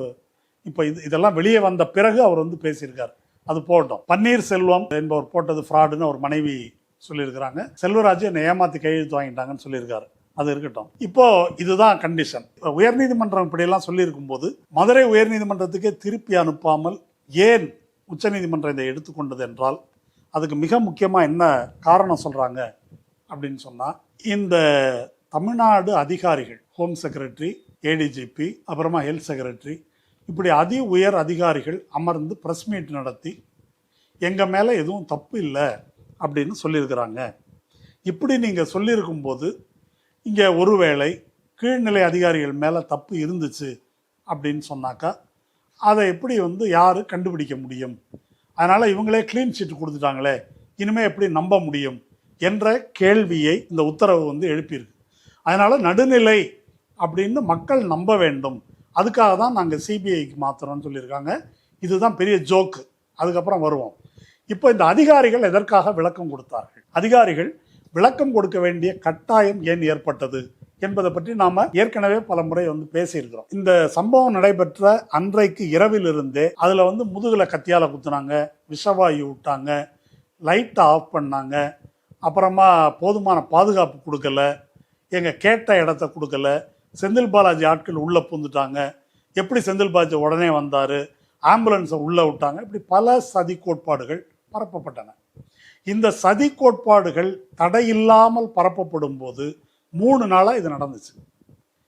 இப்போ இதெல்லாம் வெளியே வந்த பிறகு அவர் பேசியிருக்கார். அது போட்டோம். பன்னீர்செல்வம் என்பவர் போட்டது ஃப்ராடுன்னு அவர் மனைவி சொல்லியிருக்கிறாங்க. செல்வராஜ் என்னை ஏமாற்றி கையெழுத்து வாங்கிட்டாங்கன்னு சொல்லியிருக்காரு. அது இருக்கட்டும். இப்போ இதுதான் கண்டிஷன். உயர்நீதிமன்றம் இப்படியெல்லாம் சொல்லியிருக்கும் போது மதுரை உயர்நீதிமன்றத்துக்கே திருப்பி அனுப்பாமல் ஏன் உச்சநீதிமன்றம் இதை எடுத்துக்கொண்டது என்றால், அதுக்கு மிக முக்கியமாக என்ன காரணம் சொல்கிறாங்க அப்படின்னு சொன்னால், இந்த தமிழ்நாடு அதிகாரிகள், ஹோம் செக்ரட்டரி, ஏடிஜிபி, அப்புறமா ஹெல்த் செக்ரட்டரி, இப்படி உயர் அதிகாரிகள் அமர்ந்து ப்ரெஸ் மீட் நடத்தி எங்கள் மேலே எதுவும் தப்பு இல்லை அப்படின்னு சொல்லியிருக்கிறாங்க. இப்படி நீங்கள் சொல்லியிருக்கும்போது இங்கே ஒருவேளை கீழ்நிலை அதிகாரிகள் மேலே தப்பு இருந்துச்சு அப்படின்னு சொன்னாக்கா அதை எப்படி யார் கண்டுபிடிக்க முடியும்? அதனால் இவங்களே க்ளீன் சீட் கொடுத்துட்டாங்களே, இனிமேல் எப்படி நம்ப முடியும் என்ற கேள்வியை இந்த உத்தரவு எழுப்பியிருக்கு. அதனால் நடுநிலை அப்படின்னு மக்கள் நம்ப வேண்டும், அதுக்காக தான் நாங்கள் சிபிஐக்கு மாற்றுறோம்னு சொல்லியிருக்காங்க. இதுதான் பெரிய ஜோக்கு, அதுக்கப்புறம் வருவோம். இப்போ இந்த அதிகாரிகள் எதற்காக விளக்கம் கொடுத்தார்கள்? அதிகாரிகள் விளக்கம் கொடுக்க வேண்டிய கட்டாயம் ஏன் ஏற்பட்டது என்பதை பற்றி நாம் ஏற்கனவே பல முறை பேசியிருக்கிறோம். இந்த சம்பவம் நடைபெற்ற அன்றைக்கு இரவிலிருந்தே அதில் முதுகில் கத்தியால் குத்துனாங்க, விஷவாயு விட்டாங்க, லைட்டை ஆஃப் பண்ணாங்க, அப்புறமா போதுமான பாதுகாப்பு கொடுக்கல, எங்கள் கேட்ட இடத்த கொடுக்கல, செந்தில் பாலாஜி ஆட்கள் உள்ளே புந்துட்டாங்க, எப்படி செந்தில் பாலாஜி உடனே வந்தார், ஆம்புலன்ஸை உள்ளே விட்டாங்க, இப்படி பல சதி கோட்பாடுகள் பரப்பப்பட்டன. இந்த சதி கோட்பாடுகள் தடையில்லாமல் பரப்பப்படும் போது 3 நாளாக இது நடந்துச்சு.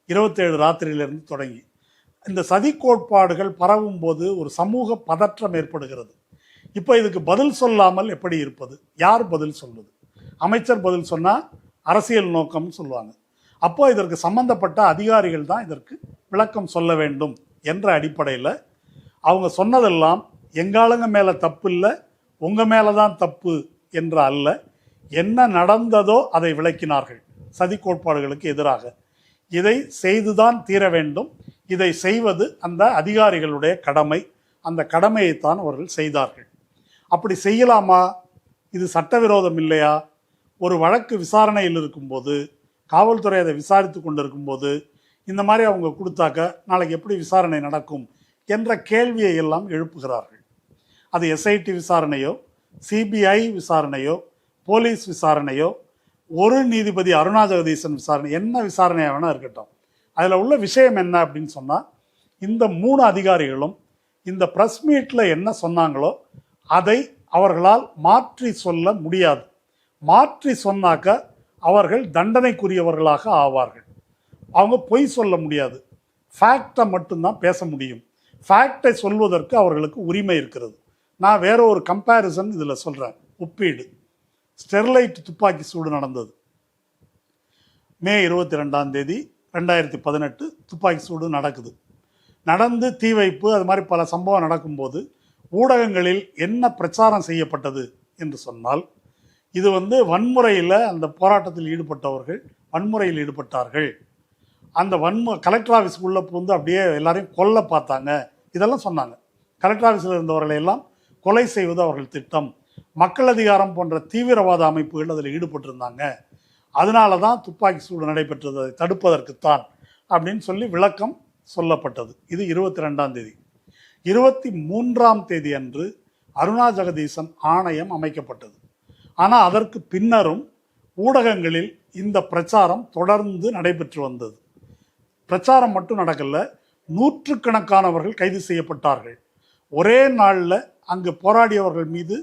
27 ராத்திரியிலிருந்து தொடங்கி இந்த சதி கோட்பாடுகள் பரவும் போது ஒரு சமூக பதற்றம் ஏற்படுகிறது. இப்போ இதுக்கு பதில் சொல்லாமல் எப்படி இருப்பது? யார் பதில் சொல்வது? அமைச்சர் பதில் சொன்னால் அரசியல் நோக்கம்னு சொல்லுவாங்க. அப்போ இதற்கு சம்பந்தப்பட்ட அதிகாரிகள் தான் இதற்கு விளக்கம் சொல்ல வேண்டும் என்ற அடிப்படையில் அவங்க சொன்னதெல்லாம் எங்காளுங்க மேலே தப்பு இல்லை, உங்கள் மேலே தான் தப்பு என்ற அல்ல, என்ன நடந்ததோ அதை விளக்கினார்கள். சதி கோட்பாடுகளுக்கு எதிராக இதை செய்துதான் தீர வேண்டும், இதை செய்வது அந்த அதிகாரிகளுடைய கடமை, அந்த கடமையைத்தான் அவர்கள் செய்தார்கள். அப்படி செய்யலாமா? இது சட்டவிரோதம் இல்லையா? ஒரு வழக்கு விசாரணையில் இருக்கும்போது, காவல்துறை அதை விசாரித்து கொண்டிருக்கும்போது இந்த மாதிரி அவங்க கொடுத்தாக்க நாளைக்கு எப்படி விசாரணை நடக்கும் என்ற கேள்வியை எல்லாம் எழுப்புகிறார்கள். அது எஸ்ஐடி விசாரணையோ, சிபிஐ விசாரணையோ, போலீஸ் விசாரணையோ, ஒரு நீதிபதி அருணா ஜெகதீசன் விசாரணை, என்ன விசாரணையாக வேணால் இருக்கட்டும், அதில் உள்ள விஷயம் என்ன அப்படின்னு சொன்னால், இந்த 3 அதிகாரிகளும் இந்த ப்ரெஸ் மீட்டில் என்ன சொன்னாங்களோ அதை அவர்களால் மாற்றி சொல்ல முடியாது. மாற்றி சொன்னாக்க அவர்கள் தண்டனைக்குரியவர்களாக ஆவார்கள். அவங்க பொய் சொல்ல முடியாது, ஃபேக்டை மட்டும்தான் பேச முடியும். ஃபேக்டை சொல்வதற்கு அவர்களுக்கு உரிமை இருக்கிறது. நான் வேற ஒரு கம்பேரிசன் இதில் சொல்கிறேன், ஒப்பீடு. ஸ்டெர்லைட் துப்பாக்கி சூடு நடந்தது மே 22 2018. துப்பாக்கி சூடு நடந்து தீ வைப்பு அது மாதிரி பல சம்பவம் நடக்கும்போது ஊடகங்களில் என்ன பிரச்சாரம் செய்யப்பட்டது என்று சொன்னால், இது வன்முறையில், அந்த போராட்டத்தில் ஈடுபட்டவர்கள் வன்முறையில் ஈடுபட்டார்கள், அந்த கலெக்டர் ஆஃபீஸுக்குள்ளே புகுந்து அப்படியே எல்லாரையும் கொல்ல பார்த்தாங்க, இதெல்லாம் சொன்னாங்க. கலெக்டர் ஆஃபீஸில் இருந்தவர்களை எல்லாம் கொலை செய்வது அவர்கள் திட்டம், மக்கள் அதிகாரம் போன்ற தீவிரவாத அமைப்புகள் அதில் ஈடுபட்டிருந்தாங்க, அதனால தான் துப்பாக்கி சூடு நடைபெற்றது, அதை தடுப்பதற்குத்தான் அப்படின்னு சொல்லி விளக்கம் சொல்லப்பட்டது. இது 22 23 அன்று அருணா ஜெகதீசன் ஆணையம் அமைக்கப்பட்டது. ஆனால் அதற்கு பின்னரும் ஊடகங்களில் இந்த பிரச்சாரம் தொடர்ந்து நடைபெற்று வந்தது. பிரச்சாரம் மட்டும் நடக்கல, நூற்றுக்கணக்கானவர்கள் கைது செய்யப்பட்டார்கள். ஒரே நாளில் அங்கு போராடியவர்கள் மீது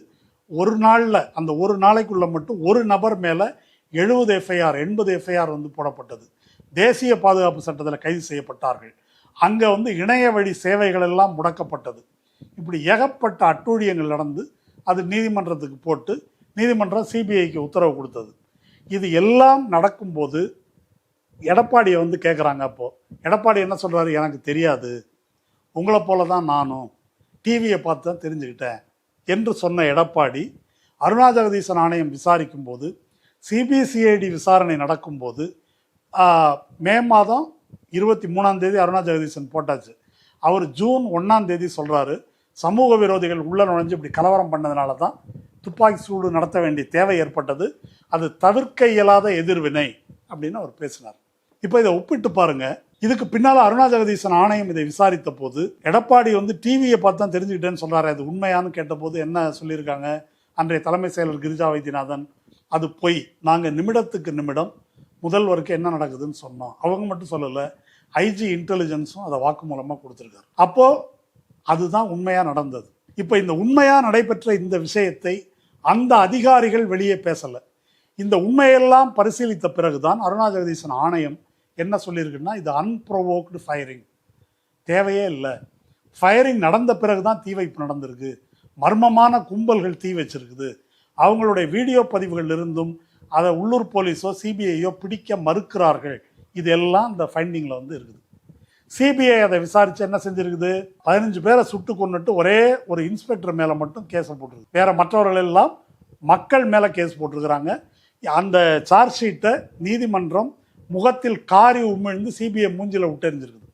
ஒரு நாளில், அந்த ஒரு நாளைக்குள்ள மட்டும் ஒரு நபர் மேலே 70 எஃப்ஐஆர் 80 எஃப்ஐஆர் போடப்பட்டது. தேசிய பாதுகாப்பு சட்டத்தில் கைது செய்யப்பட்டார்கள். அங்கே இணைய வழி சேவைகள் எல்லாம் முடக்கப்பட்டது. இப்படி ஏகப்பட்ட அட்டூழியங்கள் நடந்து அது நீதிமன்றத்துக்கு போட்டு நீதிமன்றம் சிபிஐக்கு உத்தரவு கொடுத்தது. இது எல்லாம் நடக்கும்போது எடப்பாடியை கேட்குறாங்க. அப்போது எடப்பாடி என்ன சொல்கிறாரு? எனக்கு தெரியாது, உங்களை போல தான் நானும் டிவியை பார்த்து தான் தெரிஞ்சுக்கிட்டேன் என்று சொன்ன எடப்பாடி அருணா ஜெகதீசன் ஆணையம் விசாரிக்கும் போது, சிபிசிஐடி விசாரணை நடக்கும்போது, மே மாதம் 23 அருணா ஜெகதீசன் போட்டாச்சு. அவர் ஜூன் 1 சொல்கிறாரு, சமூக விரோதிகள் உள்ள நுழைஞ்சு இப்படி கலவரம் பண்ணதுனால தான் துப்பாக்கி சூடு நடத்த வேண்டிய தேவை ஏற்பட்டது, அது தவிர்க்க இயலாத எதிர்வினை அப்படின்னு அவர் பேசினார். இப்போ இதை ஒப்பிட்டு பாருங்க. இதுக்கு பின்னால் அருணா ஜெகதீசன் ஆணையம் இதை விசாரித்த போது எடப்பாடி டிவியை பார்த்து தான் தெரிஞ்சுக்கிட்டேன்னு சொல்கிறாரு. அது உண்மையானு கேட்டபோது என்ன சொல்லியிருக்காங்க அன்றைய தலைமை செயலர் கிரிஜா வைத்தியநாதன்? அது பொய், நாங்கள் நிமிடத்துக்கு நிமிடம் முதல்வருக்கு என்ன நடக்குதுன்னு சொன்னோம். அவங்க மட்டும் சொல்லலை, ஐஜி இன்டெலிஜென்ஸும் அதை வாக்குமூலமாக கொடுத்துருக்காரு. அப்போது அதுதான் உண்மையாக நடந்தது. இப்போ இந்த உண்மையாக நடைபெற்ற இந்த விஷயத்தை அந்த அதிகாரிகள் வெளியே பேசலை. இந்த உண்மையெல்லாம் பரிசீலித்த பிறகுதான் அருணா ஜெகதீசன் ஆணையம் என்ன சொல்லியிருக்குன்னா, இது அன்ப்ரொவோக்டு ஃபயரிங், தேவையே இல்லை. ஃபயரிங் நடந்த பிறகு தான் தீ வைப்பு நடந்திருக்கு, மர்மமான கும்பல்கள் தீ வச்சிருக்குது, அவங்களுடைய வீடியோ பதிவுகள் இருந்தும் அதை உள்ளூர் போலீஸோ சிபிஐயோ பிடிக்க மறுக்கிறார்கள். இதெல்லாம் இந்த ஃபைண்டிங்கில் இருக்குது. சிபிஐ அதை விசாரித்து என்ன செஞ்சிருக்குது, 15 பேரை சுட்டு கொண்டுட்டு ஒரே ஒரு இன்ஸ்பெக்டர் மேலே மட்டும் கேஸை போட்டிருக்கு. வேற மற்றவர்கள் எல்லாம் மக்கள் மேலே கேஸ் போட்டிருக்கிறாங்க. அந்த சார்ஜ் ஷீட்டை நீதிமன்றம் முகத்தில் காரி உமிழ்ந்து சிபிஐ மூஞ்சில விட்டெறிஞ்சிருக்குது.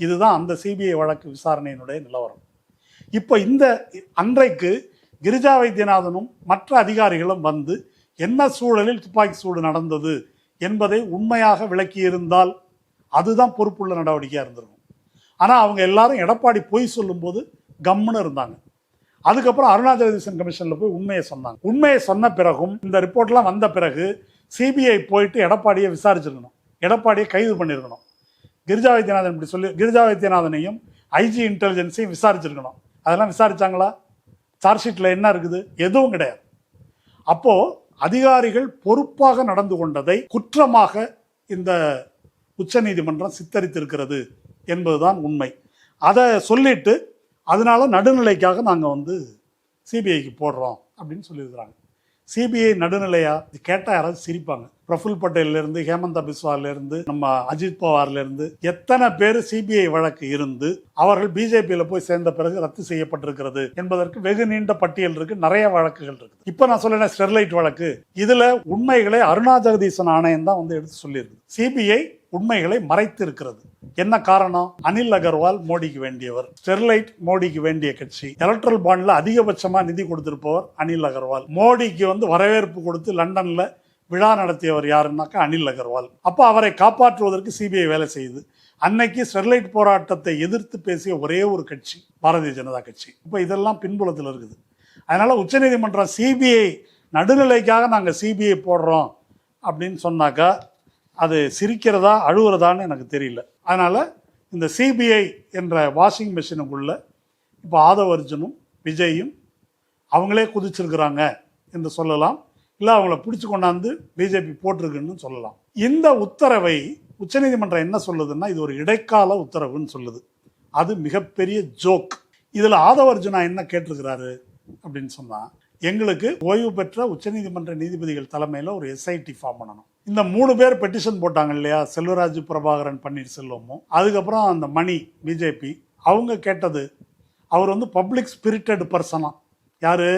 இதுதான் அந்த சிபிஐ வழக்கு விசாரணையினுடைய நிலவரம். இப்போ இந்த அன்றைக்கு கிரிஜா வைத்தியநாதனும் மற்ற அதிகாரிகளும் வந்து என்ன சூழலில் துப்பாக்கி சூடு நடந்தது என்பதை உண்மையாக விளக்கியிருந்தால் அதுதான் பொறுப்புள்ள நடவடிக்கையாக இருந்திருக்கும். ஆனால் அவங்க எல்லாரும் எடப்பாடி பொய் சொல்லும்போது கம்முன்னு இருந்தாங்க. அதுக்கப்புறம் அருணா ஜெகதீசன் கமிஷனில் போய் உண்மையை சொன்னாங்க. உண்மையை சொன்ன பிறகும் இந்த ரிப்போர்ட்லாம் வந்த பிறகு சிபிஐ போயிட்டு எடப்பாடியை விசாரிச்சிருக்கணும், எடப்பாடியை கைது பண்ணியிருக்கணும். கிரிஜா வைத்தியநாதன் இப்படி சொல்லி கிரிஜா வைத்தியநாதனையும் ஐஜி இன்டெலிஜென்ஸையும் விசாரிச்சிருக்கணும். அதெல்லாம் விசாரிச்சாங்களா? சார்ஜ் ஷீட்டில் என்ன இருக்குது? எதுவும் கிடையாது. அப்போது அதிகாரிகள் பொறுப்பாக நடந்து கொண்டதை குற்றமாக இந்த உச்சநீதிமன்றம் சித்தரித்திருக்கிறது என்பதுதான் உண்மை. அதை சொல்லிட்டு அதனால நடுநிலைக்காக நாங்கள் வந்து சிபிஐக்கு போடுறோம் அப்படின்னு சொல்லியிருக்கிறாங்க. சிபிஐ நடுநிலையா? இது கேட்டால் யாராவது சிரிப்பாங்க. பிரஃபுல் பட்டேல்லேருந்து, ஹேமந்தா பிஸ்வாலேருந்து, நம்ம அஜித் பவார்லேருந்து எத்தனை பேர் சிபிஐ வழக்கு இருந்து அவர்கள் பிஜேபியில் போய் சேர்ந்த பிறகு ரத்து செய்யப்பட்டிருக்கிறது என்பதற்கு வெகு நீண்ட பட்டியல் இருக்கு, நிறைய வழக்குகள் இருக்கு. இப்போ நான் சொல்லேன் ஸ்டெர்லைட் வழக்கு, இதுல உண்மைகளை அருணா ஜெகதீசன் ஆணையம் தான் வந்து எடுத்து சொல்லியிருக்கு. சிபிஐ உண்மைகளை மறைத்து இருக்கிறது. என்ன காரணம்? அனில் அகர்வால் மோடிக்கு வேண்டியவர், ஸ்டெர்லைட் மோடிக்கு வேண்டிய கட்சி, எலக்ட்ரல் பாண்ட்ல அதிகபட்சமா நிதி கொடுத்திருப்பவர் அனில் அகர்வால். மோடிக்கு வந்து வரவேற்பு கொடுத்து லண்டன்ல விழா நடத்தியவர் யாருன்னாக்கா அனில் அகர்வால். அப்போ அவரை காப்பாற்றுவதற்கு சிபிஐ வேலை செய்யுது. அன்னைக்கு ஸ்டெர்லைட் போராட்டத்தை எதிர்த்து பேசிய ஒரே ஒரு கட்சி பாரதிய ஜனதா கட்சி. இப்போ இதெல்லாம் பின்புலத்தில் இருக்குது. அதனால உச்சநீதிமன்றம் சிபிஐ நடுநிலைக்காக நாங்கள் சிபிஐ போடுறோம் அப்படின்னு சொன்னாக்கா அது சிரிக்கிறதா அழுவுறதான்னு எனக்கு தெரியல. அதனால் இந்த சிபிஐ என்ற வாஷிங் மிஷினுக்குள்ள இப்போ ஆதவ அர்ஜுனும் விஜயும் அவங்களே குதிச்சிருக்கிறாங்க என்று சொல்லலாம். இல்லை அவங்கள பிடிச்சி கொண்டாந்து பிஜேபி போட்டிருக்குன்னு சொல்லலாம். இந்த உத்தரவை உச்சநீதிமன்றம் என்ன சொல்லுதுன்னா இது ஒரு இடைக்கால உத்தரவுன்னு சொல்லுது. அது மிகப்பெரிய ஜோக். இதில் ஆதவ அர்ஜுனா என்ன கேட்டிருக்கிறாரு அப்படின்னு சொன்னால், எங்களுக்கு ஓய்வு பெற்ற உச்சநீதிமன்ற நீதிபதிகள் தலைமையில் ஒரு எஸ்ஐடி ஃபார்ம் பண்ணணும். இந்த 3 பேர் பெட்டிஷன் போட்டாங்க இல்லையா, செல்வராஜ், பிரபாகரன், பன்னீர்செல்வமும், அதுக்கப்புறம் அந்த மணி பிஜேபி, அவங்க கேட்டது அவர் வந்து பப்ளிக் ஸ்பிரிட்டட் பர்சனா. யார்?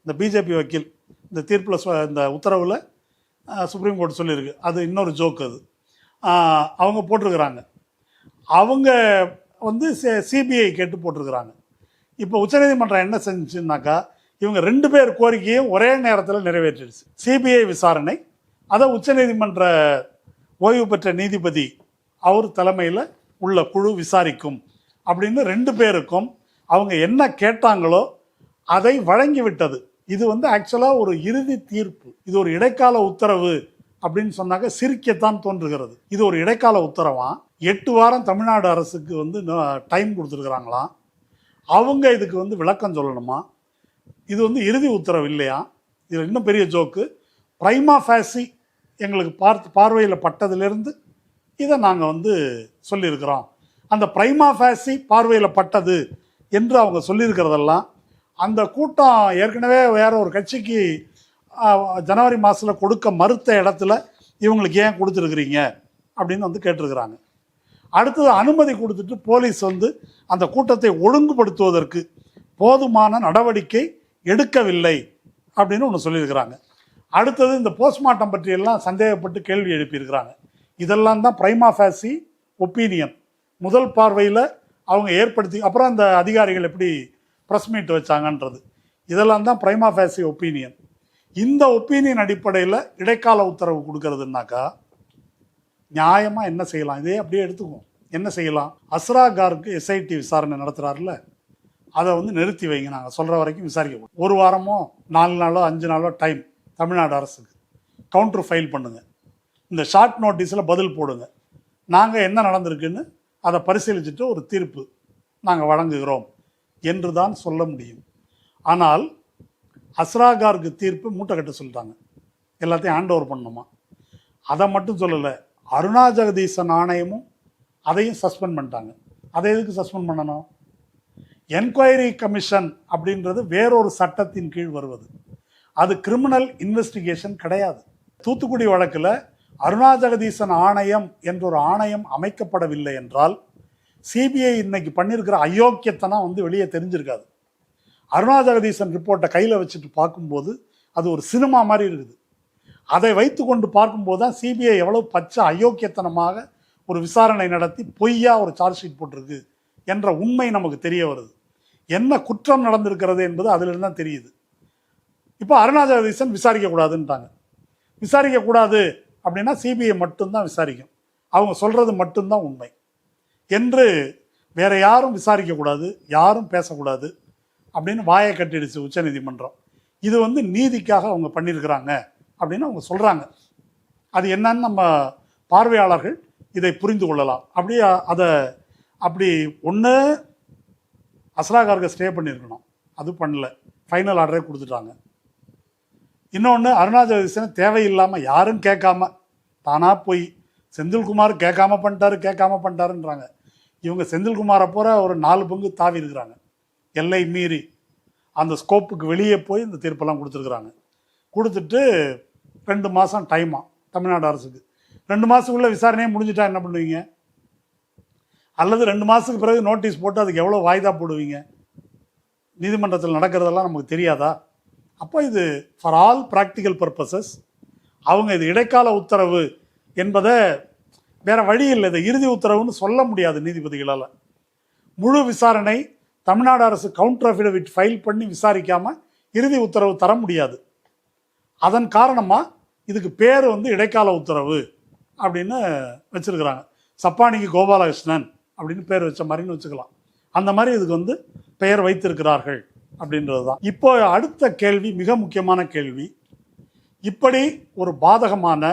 இந்த பிஜேபி வக்கீல். இந்த தீர்ப்பில் இந்த உத்தரவில் சுப்ரீம் கோர்ட் சொல்லியிருக்கு. அது இன்னொரு ஜோக். அது அவங்க போட்டிருக்கிறாங்க. அவங்க வந்து சிபிஐ கேட்டு போட்டிருக்கிறாங்க. இப்போ உச்சநீதிமன்றம் என்ன செஞ்சுன்னாக்கா இவங்க 2 பேர் கோரிக்கையும் ஒரே நேரத்தில் நிறைவேற்றிடுச்சு. சிபிஐ விசாரணை, அதை உச்சநீதிமன்ற ஓய்வு பெற்ற நீதிபதி அவர் தலைமையில் உள்ள குழு விசாரிக்கும் அப்படின்னு 2 பேருக்கும் அவங்க என்ன கேட்டாங்களோ அதை வழங்கிவிட்டது. இது வந்து ஆக்சுவலாக ஒரு இறுதி தீர்ப்பு. இது ஒரு இடைக்கால உத்தரவு அப்படின்னு சொன்னாக்க சிரிக்கத்தான் தோன்றுகிறது. இது ஒரு இடைக்கால உத்தரவா? 8 வாரம் தமிழ்நாடு அரசுக்கு வந்து டைம் கொடுத்துருக்குறாங்களாம். அவங்க இதுக்கு வந்து விளக்கம் சொல்லணுமா? இது வந்து இறுதி உத்தரவு இல்லையா? இது இன்னும் பெரிய ஜோக்கு. பிரைமா ஃபேசி எங்களுக்கு பார்வையில் பட்டதிலிருந்து இதை நாங்கள் வந்து சொல்லியிருக்கிறோம். அந்த பிரைமா ஃபேசி பார்வையில் பட்டது என்று அவங்க சொல்லியிருக்கிறதெல்லாம் அந்த கூட்டம் ஏற்கனவே வேற ஒரு கட்சிக்கு ஜனவரி மாதத்தில் கொடுக்க மறுத்த இடத்துல இவங்களுக்கு ஏன் கொடுத்துருக்குறீங்க அப்படின்னு வந்து கேட்டிருக்கிறாங்க. அடுத்தது அனுமதி கொடுத்துட்டு போலீஸ் வந்து அந்த கூட்டத்தை ஒழுங்குபடுத்துவதற்கு போதுமான நடவடிக்கை எடுக்கவில்லை அப்படின்னு ஒன்று சொல்லியிருக்கிறாங்க. அடுத்தது இந்த போஸ்ட்மார்ட்டம் பற்றியெல்லாம் சந்தேகப்பட்டு கேள்வி எழுப்பியிருக்கிறாங்க. இதெல்லாம் தான் பிரைமா ஃபேசி ஒப்பீனியன். முதல் பார்வையில் அவங்க ஏற்படுத்தி அப்புறம் அந்த அதிகாரிகள் எப்படி ப்ரெஸ் மீட் வச்சாங்கன்றது இதெல்லாம் தான் பிரைமா ஃபேசி ஒப்பீனியன். இந்த ஒப்பீனியன் அடிப்படையில் இடைக்கால உத்தரவு கொடுக்கறதுனாக்கா நியாயமாக என்ன செய்யலாம்? இதே அப்படியே எடுத்துக்குவோம். என்ன செய்யலாம்? அஸ்ரா காருக்கு எஸ்ஐடி விசாரணை நடத்துகிறாருல, அதை வந்து நிறுத்தி வைங்க, நாங்கள் சொல்கிற வரைக்கும் விசாரிக்க. 1 வாரமோ 4 நாளோ 5 நாளோ டைம் தமிழ்நாடு அரசுக்கு கவுண்டர் ஃபைல் பண்ணுங்கள். இந்த ஷார்ட் நோட்டீஸில் பதில் போடுங்க. நாங்கள் என்ன நடந்திருக்குன்னு அதை பரிசீலிச்சுட்டு ஒரு தீர்ப்பு நாங்கள் வழங்குகிறோம் என்று தான் சொல்ல முடியும். ஆனால் அஸ்ரா காருக்கு தீர்ப்பு மூட்டை கட்ட சொல்லிட்டாங்க, எல்லாத்தையும் ஹேண்ட் ஓவர் பண்ணணுமா. அதை மட்டும் சொல்லலை, அருணா ஜெகதீசன் ஆணையமும் அதையும் சஸ்பெண்ட் பண்ணிட்டாங்க. அதை எதுக்கு சஸ்பெண்ட் பண்ணணும்? என்கொயரி கமிஷன் அப்படின்றது வேறொரு சட்டத்தின் கீழ் வருவது. அது கிரிமினல் இன்வெஸ்டிகேஷன் கிடையாது. தூத்துக்குடி வழக்கில் அருணா ஜெகதீசன் ஆணையம் என்ற ஒரு ஆணையம் அமைக்கப்படவில்லை என்றால் சிபிஐ இன்னைக்கு பண்ணியிருக்கிற அயோக்கியத்தனம் வந்து வெளியே தெரிஞ்சிருக்காது. அருணா ஜெகதீசன் ரிப்போர்ட்டை கையில் வச்சுட்டு பார்க்கும்போது அது ஒரு சினிமா மாதிரி இருக்குது. அதை வைத்து கொண்டு பார்க்கும்போது தான் சிபிஐ எவ்வளவு பச்சை அயோக்கியத்தனமாக ஒரு விசாரணை நடத்தி பொய்யா ஒரு சார்ஜ் ஷீட் போட்டிருக்கு என்ற உண்மை நமக்கு தெரிய வருது. என்ன குற்றம் நடந்திருக்கிறது என்பது அதிலிருந்து தான் தெரியுது. இப்போ அருணா ஜெகதீசன் விசாரிக்கக்கூடாதுன்ட்டாங்க. விசாரிக்கக்கூடாது அப்படின்னா சிபிஐ மட்டும்தான் விசாரிக்கும், அவங்க சொல்கிறது மட்டும்தான் உண்மை என்று வேற யாரும் விசாரிக்கக்கூடாது, யாரும் பேசக்கூடாது அப்படின்னு வாயை கட்டிடுச்சு உச்சநீதிமன்றம். இது வந்து நீதிக்காக அவங்க பண்ணியிருக்கிறாங்க அப்படின்னு அவங்க சொல்கிறாங்க. அது என்னன்னு நம்ம பார்வையாளர்கள் இதை புரிந்து கொள்ளலாம். அப்படியே அதை அப்படி ஒன்று அஸ்ராகார்கை ஸ்டே பண்ணியிருக்கணும், அது பண்ணல, ஃபைனல் ஆர்டரே கொடுத்துட்டாங்க. இன்னொன்று அருணா ஜெகதீசனை தேவையில்லாமல் யாரும் கேட்காம தானாக போய் செந்தில்குமார் கேட்காம பண்ணிட்டாருன்றாங்க. இவங்க செந்தில்குமாரை போகிற ஒரு 4 பங்கு தாவி இருக்கிறாங்க, எல்லை மீறி அந்த ஸ்கோப்புக்கு வெளியே போய் இந்த தீர்ப்பெல்லாம் கொடுத்துருக்குறாங்க. கொடுத்துட்டு 2 மாதம் டைமா தமிழ்நாடு அரசுக்கு. 2 மாதத்துக்குள்ளே விசாரணையே முடிஞ்சிட்டா என்ன பண்ணுவீங்க? அல்லது 2 மாதத்துக்கு பிறகு நோட்டீஸ் போட்டு அதுக்கு எவ்வளோ வாய்தா போடுவீங்க? நீதிமன்றத்தில் நடக்கிறதெல்லாம் நமக்கு தெரியாதா? அப்போ இது ஃபார் ஆல் ப்ராக்டிக்கல் பர்பஸஸ் அவங்க இது இடைக்கால உத்தரவு என்பதை வேற வழி இல்லை, இதை இறுதி உத்தரவுன்னு சொல்ல முடியாது நீதிபதிகளால். முழு விசாரணை தமிழ்நாடு அரசு கவுண்டர் அஃபிடவிட் ஃபைல் பண்ணி விசாரிக்காம இறுதி உத்தரவு தர முடியாது. அதன் காரணமாக இதுக்கு பேர் வந்து இடைக்கால உத்தரவு அப்படின்னு வச்சிருக்கிறாங்க. சப்பானிக்கு கோபாலகிருஷ்ணன் அப்படின்னு பேர் வச்ச மாதிரின்னு வச்சுக்கலாம். அந்த மாதிரி இதுக்கு வந்து பெயர் வைத்திருக்கிறார்கள் அப்படின்றது தான். இப்போ அடுத்த கேள்வி மிக முக்கியமான கேள்வி. இப்படி ஒரு பாதகமான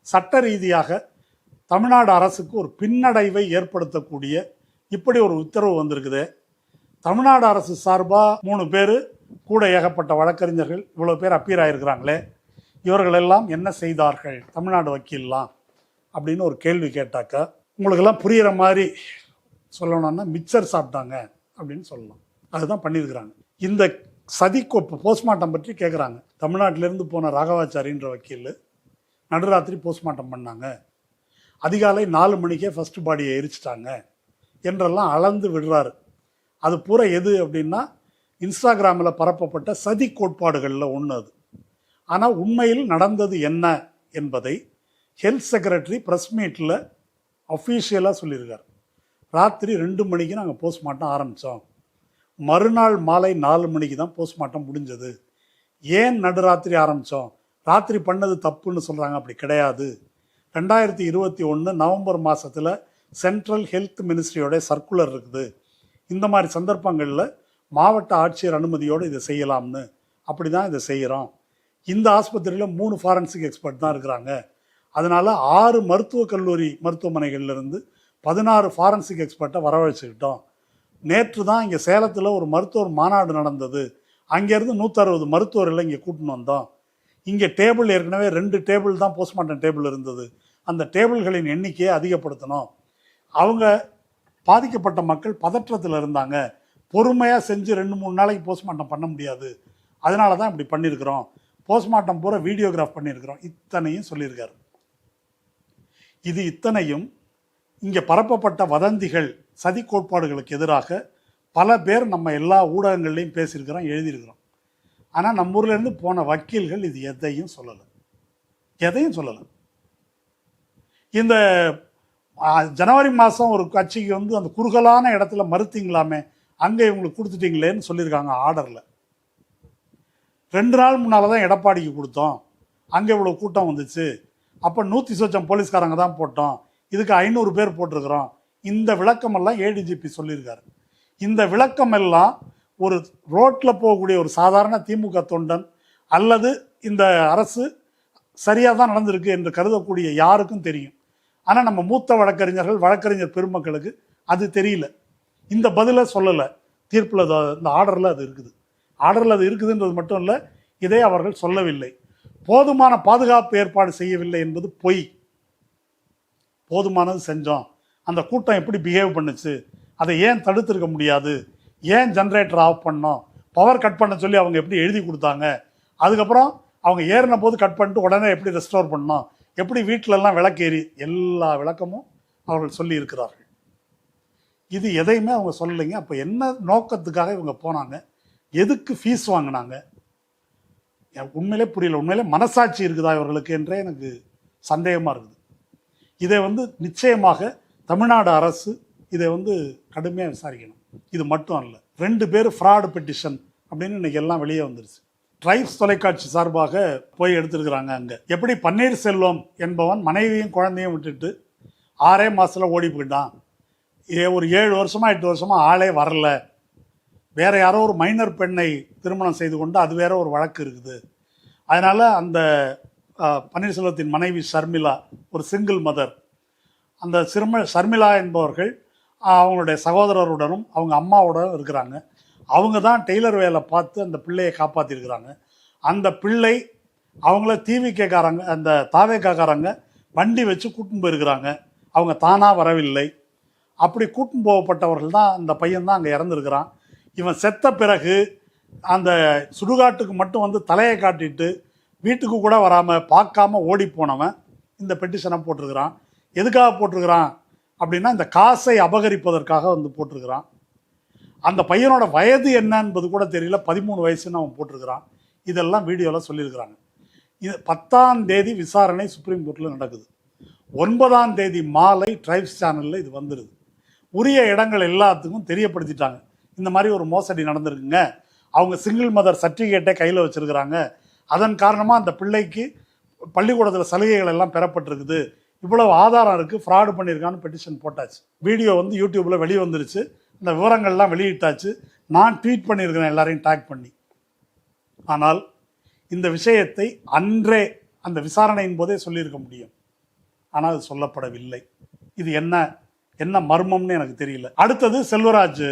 சட்ட ரீதியாக தமிழ்நாடு அரசுக்கு ஒரு பின்னடைவை ஏற்படுத்தக்கூடிய இப்படி ஒரு உத்தரவு வந்திருக்குது. தமிழ்நாடு அரசு சார்பாக 3 பேர் கூட ஏகப்பட்ட வழக்கறிஞர்கள் இவ்வளோ பேர் அப்பீர் ஆகிருக்கிறாங்களே, இவர்களெல்லாம் என்ன செய்தார்கள் தமிழ்நாடு வக்கீல்லாம் அப்படின்னு ஒரு கேள்வி கேட்டாக்கா உங்களுக்கெல்லாம் புரிகிற மாதிரி சொல்லணும்னா மிக்சர் சாப்பிட்டாங்க அப்படின்னு சொல்லலாம். அதுதான் பண்ணியிருக்கிறாங்க. இந்த சதிக்கோப்பு போஸ்ட்மார்ட்டம் பற்றி கேட்குறாங்க. தமிழ்நாட்டிலேருந்து போன ராகவாச்சாரின்ற வக்கீல் நடுராத்திரி போஸ்ட்மார்ட்டம் பண்ணாங்க, அதிகாலை 4 மணிக்கே ஃபர்ஸ்ட் பாடியை எரிச்சிட்டாங்க என்றெல்லாம் அளந்து விடுறாரு. அது பூரா எது அப்படின்னா இன்ஸ்டாகிராமில் பரப்பப்பட்ட சதி கோட்பாடுகளில் ஒன்று அது. ஆனால் உண்மையில் நடந்தது என்ன என்பதை ஹெல்த் செக்ரட்டரி ப்ரெஸ் மீட்டில் அஃபீஷியலாக சொல்லியிருக்கார். ராத்திரி 2 மணிக்கு நாங்கள் போஸ்ட்மார்ட்டம் ஆரம்பித்தோம், மறுநாள் மாலை 4 மணிக்கு தான் போஸ்ட்மார்ட்டம் முடிஞ்சது. ஏன் நடுராத்திரி ஆரம்பித்தோம்? ராத்திரி பண்ணது தப்புன்னு சொல்கிறாங்க, அப்படி கிடையாது. 2021 நவம்பர் மாதத்தில் சென்ட்ரல் ஹெல்த் மினிஸ்ட்ரியோட சர்க்குலர் இருக்குது, இந்த மாதிரி சந்தர்ப்பங்களில் மாவட்ட ஆட்சியர் அனுமதியோடு இதை செய்யலாம்னு, அப்படி தான் இதை செய்கிறோம். இந்த ஆஸ்பத்திரியில் 3 ஃபாரன்சிக் எக்ஸ்பர்ட் தான் இருக்கிறாங்க, அதனால் 6 மருத்துவக் கல்லூரி மருத்துவமனைகள்லேருந்து 16 ஃபாரன்சிக் எக்ஸ்பர்ட்டை வரவழைச்சிக்கிட்டோம். நேற்று தான் இங்கே சேலத்தில் ஒரு மருத்துவர் மாநாடு நடந்தது, அங்கேருந்து 160 மருத்துவர்களை இங்கே கூட்டின்னு வந்தோம். இங்கே டேபிள் ஏற்கனவே 2 டேபிள் தான் போஸ்ட்மார்ட்டம் டேபிள் இருந்தது, அந்த டேபிள்களின் எண்ணிக்கையை அதிகப்படுத்தணும். அவங்க பாதிக்கப்பட்ட மக்கள் பதற்றத்தில் இருந்தாங்க, பொறுமையாக செஞ்சு 2-3 நாளைக்கு போஸ்ட்மார்ட்டம் பண்ண முடியாது, அதனால தான் இப்படி பண்ணியிருக்கிறோம். போஸ்ட்மார்ட்டம் பூரா வீடியோகிராஃப் பண்ணியிருக்கிறோம், இத்தனையும் சொல்லியிருக்காரு. இது இத்தனையும் இங்கே பரப்பப்பட்ட வதந்திகள் சதி கோட்பாடுகளுக்கு எதிராக பல பேர் நம்ம எல்லா ஊடகங்கள்லையும் பேசியிருக்கிறோம், எழுதியிருக்கிறோம். ஆனால் நம்ம ஊர்லேருந்து போன வக்கீல்கள் இது எதையும் சொல்லலை. இந்த ஜனவரி மாதம் ஒரு கட்சிக்கு வந்து அந்த குறுகலான இடத்துல மறுத்தீங்களாமே, அங்கே இவங்களுக்கு கொடுத்துட்டீங்களேன்னு சொல்லியிருக்காங்க ஆர்டரில். 2 நாள் முன்னால் தான் எடப்பாடிக்கு கொடுத்தோம், அங்கே இவ்வளோ கூட்டம் வந்துச்சு, அப்போ 100 சொச்சம் போலீஸ்காரங்க தான் போட்டோம், இதுக்கு 500 பேர் போட்டிருக்கிறோம். இந்த விளக்கமெல்லாம் ஏடிஜிபி சொல்லியிருக்காரு. இந்த விளக்கமெல்லாம் ஒரு ரோட்டில் போகக்கூடிய ஒரு சாதாரண திமுக தொண்டன் அல்லது இந்த அரசு சரியாக தான் நடந்திருக்கு என்று கருதக்கூடிய யாருக்கும் தெரியும். ஆனால் நம்ம மூத்த வழக்கறிஞர் பெருமக்களுக்கு அது தெரியல, இந்த பதிலை சொல்லலை. தீர்ப்பில் இந்த ஆர்டரில் அது இருக்குது, இருக்குதுன்றது மட்டும் இல்லை, இதை அவர்கள் சொல்லவில்லை. போதுமான பாதுகாப்பு ஏற்பாடு செய்யவில்லை என்பது பொய். போதுமானது செஞ்சோம். அந்த கூட்டம் எப்படி பிஹேவ் பண்ணுச்சு, அதை ஏன் தடுத்திருக்க முடியாது, ஏன் ஜென்ரேட்டர் ஆஃப் பண்ணோம், பவர் கட் பண்ண சொல்லி அவங்க எப்படி எழுதி கொடுத்தாங்க, அதுக்கப்புறம் அவங்க ஏறின போது கட் பண்ணிட்டு உடனே எப்படி ரெஸ்டோர் பண்ணோம், எப்படி வீட்டிலெல்லாம் விளக்கேறி, எல்லா விளக்கமும் அவர்கள் சொல்லி இருக்கிறார்கள். இது எதையுமே அவங்க சொல்லலைங்க. அப்போ என்ன நோக்கத்துக்காக இவங்க போனாங்க, எதுக்கு ஃபீஸ் வாங்கினாங்க, உண்மையிலே புரியல. உண்மையிலே மனசாட்சி இருக்குதா இவர்களுக்கு என்றே எனக்கு சந்தேகமாக இருக்குது. இதை நிச்சயமாக தமிழ்நாடு அரசு இதை கடுமையாக விசாரிக்கணும். இது மட்டும் அல்ல, 2 பேர் ஃப்ராடு பெட்டிஷன் அப்படின்னு இன்னைக்கு எல்லாம் வெளியே வந்துருச்சு. ட்ரைப்ஸ் தொலைக்காட்சி சார்பாக போய் எடுத்துருக்குறாங்க. அங்கே எப்படி பன்னீர்செல்வம் என்பவன் மனைவியும் குழந்தையும் விட்டுட்டு 6 மாதத்தில் ஓடி போயிட்டான், ஒரு 7 வருஷமா 8 வருஷமா ஆளே வரல, வேற யாரோ ஒரு மைனர் பெண்ணை திருமணம் செய்து கொண்டு அது வேற ஒரு வழக்கு இருக்குது, அதனால அந்த பன்னீர்செல்வத்தின் மனைவி ஷர்மிளா ஒரு சிங்கிள் மதர், அந்த ஷர்மிளா என்பவர்கள் அவங்களுடைய சகோதரருடனும் அவங்க அம்மாவுடனும் இருக்கிறாங்க. அவங்க தான் டெய்லர் வேலை பார்த்து அந்த பிள்ளையை காப்பாற்றிருக்கிறாங்க. அந்த பிள்ளை அவங்கள டிவிகேக்காரங்க, அந்த தாவேக்காரங்க வண்டி வச்சு கூட்டின்னு போயிருக்கிறாங்க. அவங்க தானாக வரவில்லை. அப்படி கூட்டின்னு போகப்பட்டவர்கள் தான் அந்த பையன் தான் அங்கே இறந்துருக்கிறான். இவன் செத்த பிறகு அந்த சுடுகாட்டுக்கு மட்டும் தலையை காட்டிட்டு வீட்டுக்கு கூட வராமல் பார்க்காம ஓடி போனவன் இந்த பெட்டிஷனை போட்டிருக்கிறான். எதுக்காக போட்டிருக்கிறான் அப்படின்னா, இந்த காசை அபகரிப்பதற்காக போட்டிருக்கிறான். அந்த பையனோட வயது என்ன என்பது கூட தெரியல, 13 வயசுன்னு அவன் போட்டிருக்கிறான். இதெல்லாம் வீடியோவில் சொல்லியிருக்கிறாங்க. இது 10ஆம் தேதி விசாரணை சுப்ரீம் கோர்ட்டில் நடக்குது. 9ஆம் தேதி மாலை ட்ரைப்ஸ் சேனலில் இது வந்துடுது. உரிய இடங்கள் எல்லாத்துக்கும் தெரியப்படுத்திட்டாங்க. இந்த மாதிரி ஒரு மோசடி நடந்திருக்குங்க, அவங்க சிங்கிள் மதர் சர்டிஃபிகேட்டை கையில் வச்சுருக்கிறாங்க, அதன் காரணமாக அந்த பிள்ளைக்கு பள்ளிக்கூடத்தில் சலுகைகள் எல்லாம் பெறப்பட்டிருக்குது, இவ்வளவு ஆதாரம் இருக்குது, ஃப்ராடு பண்ணியிருக்கான்னு பெட்டிஷன் போட்டாச்சு. வீடியோ யூடியூப்பில் வெளியே வந்துருச்சு, இந்த விவரங்கள்லாம் வெளியிட்டாச்சு. நான் ட்வீட் பண்ணியிருக்கிறேன் எல்லாரையும் டேக் பண்ணி. ஆனால் இந்த விஷயத்தை அன்றே அந்த விசாரணையின் போதே சொல்லியிருக்க முடியும். ஆனால் அது சொல்லப்படவில்லை. இது என்ன மர்மம்னு எனக்கு தெரியல. அடுத்தது செல்வராஜ்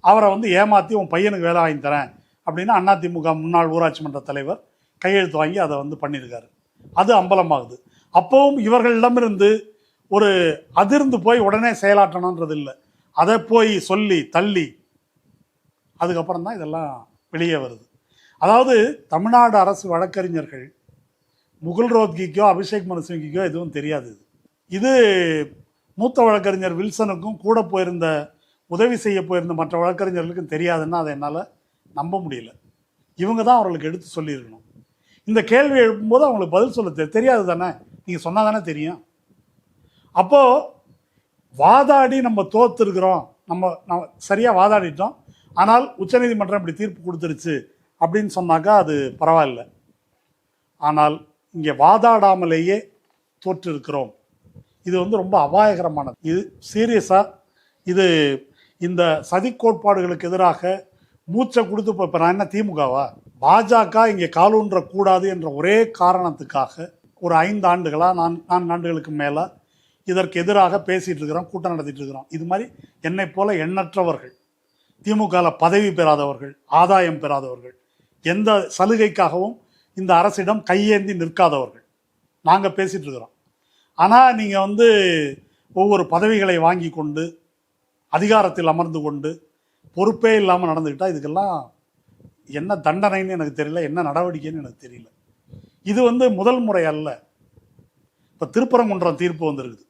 அவரை ஏமாற்றி உன் பையனுக்கு வேலை வாங்கி தரேன் அப்படின்னு அதிமுக முன்னாள் ஊராட்சி மன்ற தலைவர் கையெழுத்து வாங்கி அதை பண்ணியிருக்காரு. அது அம்பலமாகுது. அப்போவும் இவர்களிடமிருந்து ஒரு அதிர்ந்து போய் உடனே செயலாற்றணுன்றது இல்லை, அதை போய் சொல்லி தள்ளி அதுக்கப்புறம் தான் இதெல்லாம் வெளியே வருது. அதாவது தமிழ்நாடு அரசு வழக்கறிஞர்கள் முகுல் ரோத்கிக்கோ அபிஷேக் மனு சிங்கிக்கோ எதுவும் தெரியாது. இது மூத்த வழக்கறிஞர் வில்சனுக்கும் கூட போயிருந்த உதவி செய்ய போயிருந்த மற்ற வழக்கறிஞர்களுக்கும் தெரியாதுன்னா அதை என்னால் நம்ப முடியல. இவங்க தான் அவர்களுக்கு எடுத்து சொல்லியிருக்கணும். இந்த கேள்வி எழுப்பும்போது அவங்களுக்கு பதில் சொல்ல தெரியாது தானே, நீங்கள் சொன்னால் தானே தெரியும். அப்போது வாதாடி நம்ம தோத்துருக்கிறோம், நம்ம சரியாக வாதாடிட்டோம், ஆனால் உச்சநீதிமன்றம் இப்படி தீர்ப்பு கொடுத்துருச்சு அப்படின்னு சொன்னாக்கா அது பரவாயில்ல. ஆனால் இங்கே வாதாடாமலேயே தோற்றிருக்கிறோம். இது ரொம்ப அபாயகரமானது. இது சீரியஸாக இது இந்த சதி கோட்பாடுகளுக்கு எதிராக மூச்சை கொடுத்து இப்போ நான் என்ன திமுகவா, பாஜக இங்கே காலூன்ற கூடாது என்ற ஒரே காரணத்துக்காக ஒரு 5 ஆண்டுகளாக 4 ஆண்டுகளுக்கு மேலே இதற்கு எதிராக பேசிகிட்டு இருக்கிறோம், கூட்டம் நடத்திட்டு இருக்கிறோம். இது மாதிரி என்னை போல எண்ணற்றவர்கள், திமுகவில் பதவி பெறாதவர்கள், ஆதாயம் பெறாதவர்கள், எந்த சலுகைக்காகவும் இந்த அரசிடம் கையேந்தி நிற்காதவர்கள் நாங்கள் பேசிகிட்டு இருக்கிறோம். ஆனால் நீங்கள் ஒவ்வொரு பதவிகளை வாங்கி கொண்டு அதிகாரத்தில் அமர்ந்து கொண்டு பொறுப்பே இல்லாமல் நடந்துக்கிட்டால் இதுக்கெல்லாம் என்ன தண்டனைன்னு எனக்கு தெரியல, என்ன நடவடிக்கைன்னு எனக்கு தெரியல. இது முதல் முறை அல்ல. இப்போ திருப்பரங்குன்றம் தீர்ப்பு வந்திருக்குது.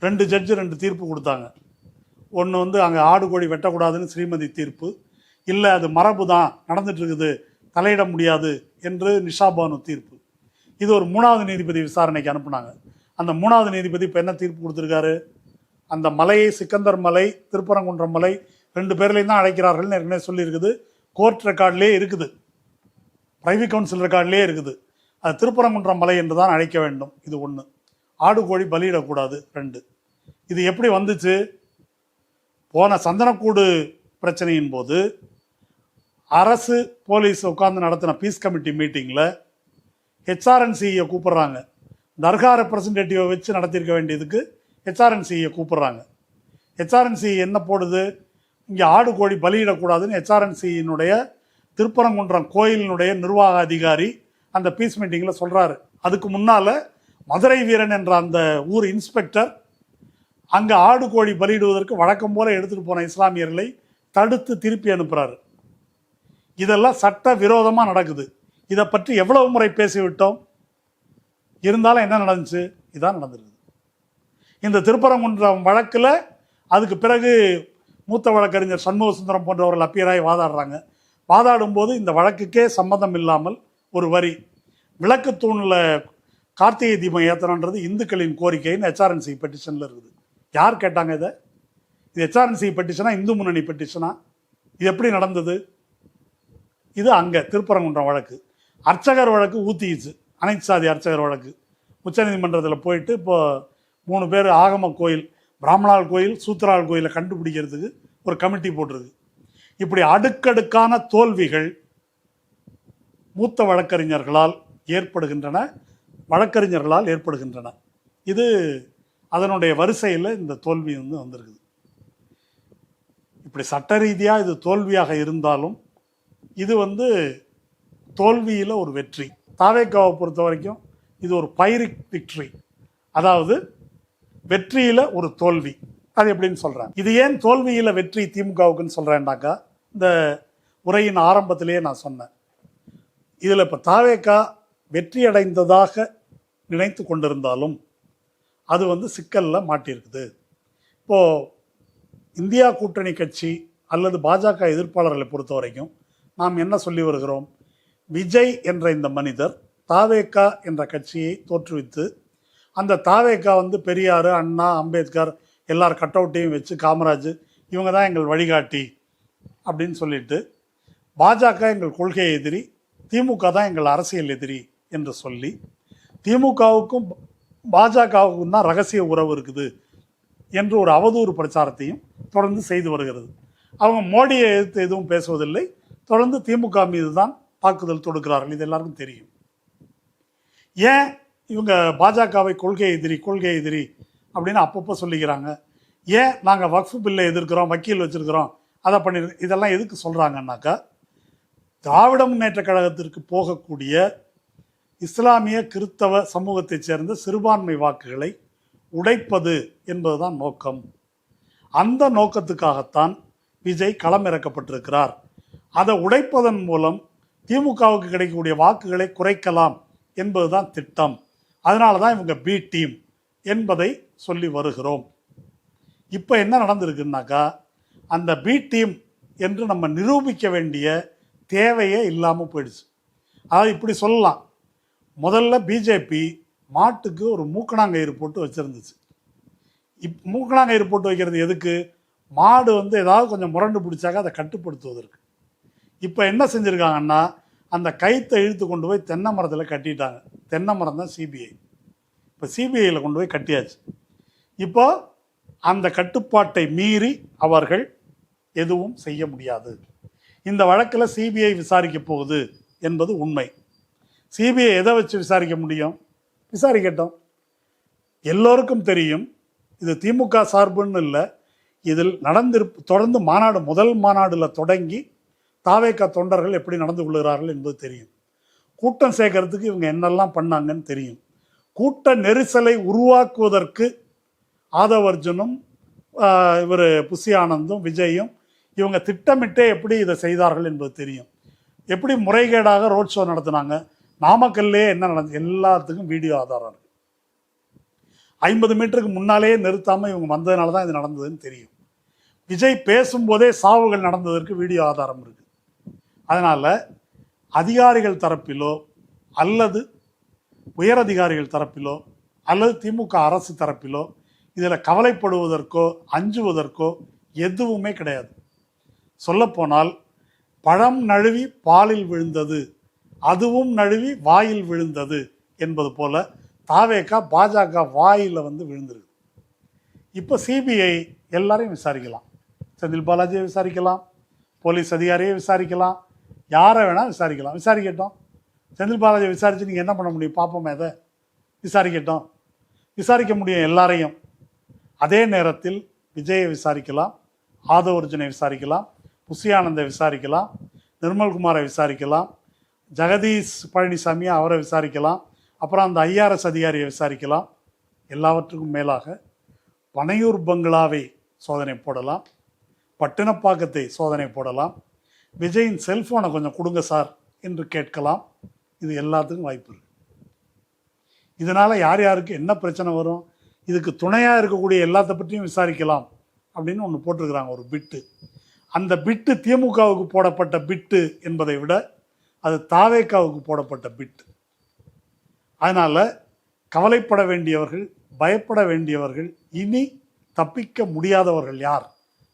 2 ஜட்ஜு 2 தீர்ப்பு கொடுத்தாங்க. ஒன்று அங்கே ஆடு கோழி வெட்டக்கூடாதுன்னு ஸ்ரீமதி தீர்ப்பு, இல்லை அது மரபு தான் நடந்துட்டு இருக்குது தலையிட முடியாது என்று நிஷாபானு தீர்ப்பு. இது ஒரு 3வது நீதிபதி விசாரணைக்கு அனுப்புனாங்க. அந்த 3வது நீதிபதி இப்போ என்ன தீர்ப்பு கொடுத்துருக்காரு, அந்த மலையை சிக்கந்தர் மலை திருப்பரங்குன்றம் மலை 2 பேர்லையும் தான் அழைக்கிறார்கள்னு ஏற்கனவே சொல்லியிருக்குது. கோர்ட் ரெக்கார்ட்லேயே இருக்குது, பிரைவேட் கவுன்சில் ரெக்கார்ட்லேயே இருக்குது. அது திருப்பரங்குன்றம் மலை என்று தான் அழைக்க வேண்டும். இது 1. ஆடு கோழி பலியிடக்கூடாது 2. இது எப்படி வந்துச்சு, போன சந்தனக்கூடு பிரச்சனையின் போது அரசு போலீஸ் உட்கார்ந்து நடத்தின பீஸ் கமிட்டி மீட்டிங்கில் ஹெச்ஆர்என்சியை கூப்பிட்றாங்க. தர்கா ரெப்ரசன்டேட்டிவை வச்சு நடத்தியிருக்க வேண்டியதுக்கு ஹெச்ஆர்என்சியை கூப்பிட்றாங்க. ஹெச்ஆர்என்சி என்ன போடுது, இங்கே ஆடு கோழி பலியிடக்கூடாதுன்னு ஹெச்ஆர்என்சியினுடைய திருப்பரங்குன்றம் கோயிலினுடைய நிர்வாக அதிகாரி அந்த பீஸ் மீட்டிங்கில் சொல்கிறாரு. அதுக்கு முன்னால் மதுரை வீரன் என்ற அந்த ஊர் இன்ஸ்பெக்டர் அங்கே ஆடு கோழி பலியிடுவதற்கு வழக்கம் போல் எடுத்துகிட்டு போன இஸ்லாமியர்களை தடுத்து திருப்பி அனுப்புகிறாரு. இதெல்லாம் சட்ட விரோதமாக நடக்குது. இதை பற்றி எவ்வளவு முறை பேசிவிட்டோம், இருந்தாலும் என்ன நடந்துச்சு, இதான் நடந்துருக்குது. இந்த திருப்பரங்குன்றம் வழக்கில் அதுக்கு பிறகு மூத்த வழக்கறிஞர் சண்முக சுந்தரம் போன்றவர்கள் அப்பியராய் வாதாடுறாங்க. வாதாடும்போது இந்த வழக்குக்கே சம்மந்தம் இல்லாமல் ஒரு வரி, விளக்கு தூணில் கார்த்திகை தீபம் ஏற்றணுன்றது இந்துக்களின் கோரிக்கைன்னு ஹெச்ஆர்என்சி பெட்டிஷனில் இருக்குது. யார் கேட்டாங்க இதை? இது ஹெச்ஆர்என்சி பெட்டிஷனா இந்து முன்னணி பெட்டிஷனா? இது எப்படி நடந்தது? இது அங்கே திருப்பரங்குன்றம் வழக்கு. அர்ச்சகர் வழக்கு ஊத்திச்சு, அனைத்து சாதி அர்ச்சகர் வழக்கு உச்சநீதிமன்றத்தில் போயிட்டு இப்போ 3 பேர் ஆகம கோயில், பிராமணால் கோயில், சூத்திரால் கோயிலை கண்டுபிடிக்கிறதுக்கு ஒரு கமிட்டி போட்டிருக்கு. இப்படி அடுக்கடுக்கான தோல்விகள் மூத்த வழக்கறிஞர்களால் ஏற்படுகின்றன. இது அதனுடைய வரிசையில் இந்த தோல்வி வந்திருக்குது. இப்படி சட்ட ரீதியாக இது தோல்வியாக இருந்தாலும் இது தோல்வியில் ஒரு வெற்றி. தாவேக்காவை பொறுத்த வரைக்கும் இது ஒரு பைரிக் விக்ட்ரி, அதாவது வெற்றியில் ஒரு தோல்வி. அது எப்படின்னு சொல்கிறேன். இது ஏன் தோல்வியில் வெற்றி திமுகவுக்குன்னு சொல்கிறேன்னாக்கா, இந்த உரையின் ஆரம்பத்திலேயே நான் சொன்னேன், இதில் இப்போ தாவேக்கா வெற்றி அடைந்ததாக நினைத்து கொண்டிருந்தாலும் அது சிக்கலில் மாட்டியிருக்குது. இப்போது இந்தியா கூட்டணி கட்சி அல்லது பாஜக எதிர்ப்பாளர்களை பொறுத்த வரைக்கும் நாம் என்ன சொல்லி வருகிறோம்? விஜய் என்ற இந்த மனிதர் தாவேக்கா என்ற கட்சியை தோற்றுவித்து, அந்த தாவேக்கா பெரியார், அண்ணா, அம்பேத்கர் எல்லார் கட் அவுட்டையும் வச்சு, காமராஜ் இவங்க தான் எங்கள் வழிகாட்டி அப்படின்னு சொல்லிட்டு, பாஜக எங்கள் கொள்கை எதிரி, திமுக தான் எங்கள் அரசியல் எதிரி என்று சொல்லி, திமுகவுக்கும் பாஜகவுக்கும் தான் ரகசிய உறவு இருக்குது என்று ஒரு அவதூறு பிரச்சாரத்தையும் தொடர்ந்து செய்து வருகிறது. அவங்க மோடியை எதிர்த்து எதுவும் பேசுவதில்லை, தொடர்ந்து திமுக மீது தான் தாக்குதல் தொடுக்கிறார்கள். இது எல்லாருக்கும் தெரியும். ஏன் இவங்க பாஜகவை கொள்கை எதிரி அப்படின்னு அப்பப்போ சொல்லிக்கிறாங்க? ஏன் நாங்கள் வக்ஃபு பில்லை எதிர்க்கிறோம், வக்கீல் வச்சுருக்கிறோம், அதை பண்ணி, இதெல்லாம் எதுக்கு சொல்கிறாங்கன்னாக்கா, திராவிட முன்னேற்ற கழகத்திற்கு போகக்கூடிய இஸ்லாமிய கிறிஸ்தவ சமூகத்தைச் சேர்ந்த சிறுபான்மை வாக்குகளை உடைப்பது என்பதுதான் நோக்கம். அந்த நோக்கத்துக்காகத்தான் விஜய் களமிறக்கப்பட்டிருக்கிறார். அதை உடைப்பதன் மூலம் திமுகவுக்கு கிடைக்கக்கூடிய வாக்குகளை குறைக்கலாம் என்பதுதான் திட்டம். அதனால தான் இவங்க பி டீம் என்பதை சொல்லி வருகிறோம். இப்போ என்ன நடந்திருக்குன்னாக்கா, அந்த பி டீம் என்று நம்ம நிரூபிக்க வேண்டிய தேவையே இல்லாமல் போயிடுச்சு. அதாவது இப்படி சொல்லலாம், முதல்ல பிஜேபி மாட்டுக்கு ஒரு மூக்கணாங்கயிறு போட்டு வச்சுருந்துச்சு. மூக்கணாங்கயிறு போட்டு வைக்கிறது எதுக்கு? மாடு ஏதாவது கொஞ்சம் முரண்டு பிடிச்சாக்க அதை கட்டுப்படுத்துவதற்கு. இப்போ என்ன செஞ்சுருக்காங்கன்னா, அந்த கயித்தை இழுத்து கொண்டு போய் தென்னை மரத்தில் கட்டிட்டாங்க. தென்னை மரம் தான் சிபிஐ. இப்போ சிபிஐயில் கொண்டு போய் கட்டியாச்சு. இப்போ அந்த கட்டுப்பாட்டை மீறி அவர்கள் எதுவும் செய்ய முடியாது. இந்த வழக்கில் சிபிஐ விசாரிக்க போகுது என்பது உண்மை. சிபிஐ எதை வச்சு விசாரிக்க முடியும்? விசாரிக்கட்டும். எல்லோருக்கும் தெரியும், இது திமுக சார்புன்னு இல்லை, இதில் தொடர்ந்து முதல் மாநாடில் தொடங்கி தாவேக்கா தொண்டர்கள் எப்படி நடந்து கொள்கிறார்கள் என்பது தெரியும். கூட்டம் சேர்க்கறதுக்கு இவங்க என்னெல்லாம் பண்ணாங்கன்னு தெரியும். கூட்ட நெரிசலை உருவாக்குவதற்கு ஆதவர்ஜுனும் இவர் புசி ஆனந்தும் விஜயும் இவங்க திட்டமிட்டே எப்படி இதை செய்தார்கள் என்பது தெரியும். எப்படி முறைகேடாக ரோட் ஷோ நடத்தினாங்க, நாமக்கல்லே என்ன நடந்தது, எல்லாத்துக்கும் வீடியோ ஆதாரம் இருக்கு. 50 மீட்டருக்கு முன்னாலேயே நிறுத்தாமல் இவங்க வந்ததுனால தான் இது நடந்ததுன்னு தெரியும். விஜய் பேசும்போதே சாவுகள் நடந்ததற்கு வீடியோ ஆதாரம் இருக்கு. அதனால் அதிகாரிகள் தரப்பிலோ அல்லது உயரதிகாரிகள் தரப்பிலோ அல்லது திமுக அரசு தரப்பிலோ இதில் கவலைப்படுவதற்கோ அஞ்சுவதற்கோ எதுவுமே கிடையாது. சொல்லப்போனால் பழம் நழுவி பாலில் விழுந்தது, அதுவும் நழுவி வாயில் விழுந்தது என்பது போல தாவேக்கா பாஜக வாயில் விழுந்துருக்கு. இப்போ சிபிஐ எல்லாரையும் விசாரிக்கலாம். செந்தில் பாலாஜியை விசாரிக்கலாம், போலீஸ் அதிகாரியை விசாரிக்கலாம், யாரை வேணால் விசாரிக்கலாம். விசாரிக்கட்டும். செந்தில் பாலாஜியை விசாரித்து நீங்கள் என்ன பண்ண முடியும்? பார்ப்போமே, அதை விசாரிக்கட்டும். விசாரிக்க முடியும் எல்லாரையும். அதே நேரத்தில் விஜயை விசாரிக்கலாம், ஆதவர்ஜுனை விசாரிக்கலாம், புசியானந்தை விசாரிக்கலாம், நிர்மல்குமாரை விசாரிக்கலாம், ஜெகதீஷ் பழனிசாமியை அவரை விசாரிக்கலாம், அப்புறம் அந்த ஐஆர்எஸ் அதிகாரியை விசாரிக்கலாம். எல்லாவற்றுக்கும் மேலாக பனையூர் பங்களாவை சோதனை போடலாம், பட்டினப்பாக்கத்தை சோதனை போடலாம், விஜயின் செல்ஃபோனை கொஞ்சம் கொடுங்க சார் என்று கேட்கலாம். இது எல்லாத்துக்கும் வாய்ப்பு இருக்கு. இதனால் யார் யாருக்கு என்ன பிரச்சனை வரும், இதுக்கு துணையாக இருக்கக்கூடிய எல்லாத்த பற்றியும் விசாரிக்கலாம் அப்படின்னு ஒன்று போட்டிருக்கிறாங்க, ஒரு பிட்டு. அந்த பிட்டு திமுகவுக்கு போடப்பட்ட பிட்டு என்பதை விட அது தாவேக்காவுக்கு போடப்பட்ட பிட்டு. அதனால் கவலைப்பட வேண்டியவர்கள், பயப்பட வேண்டியவர்கள், இனி தப்பிக்க முடியாதவர்கள் யார்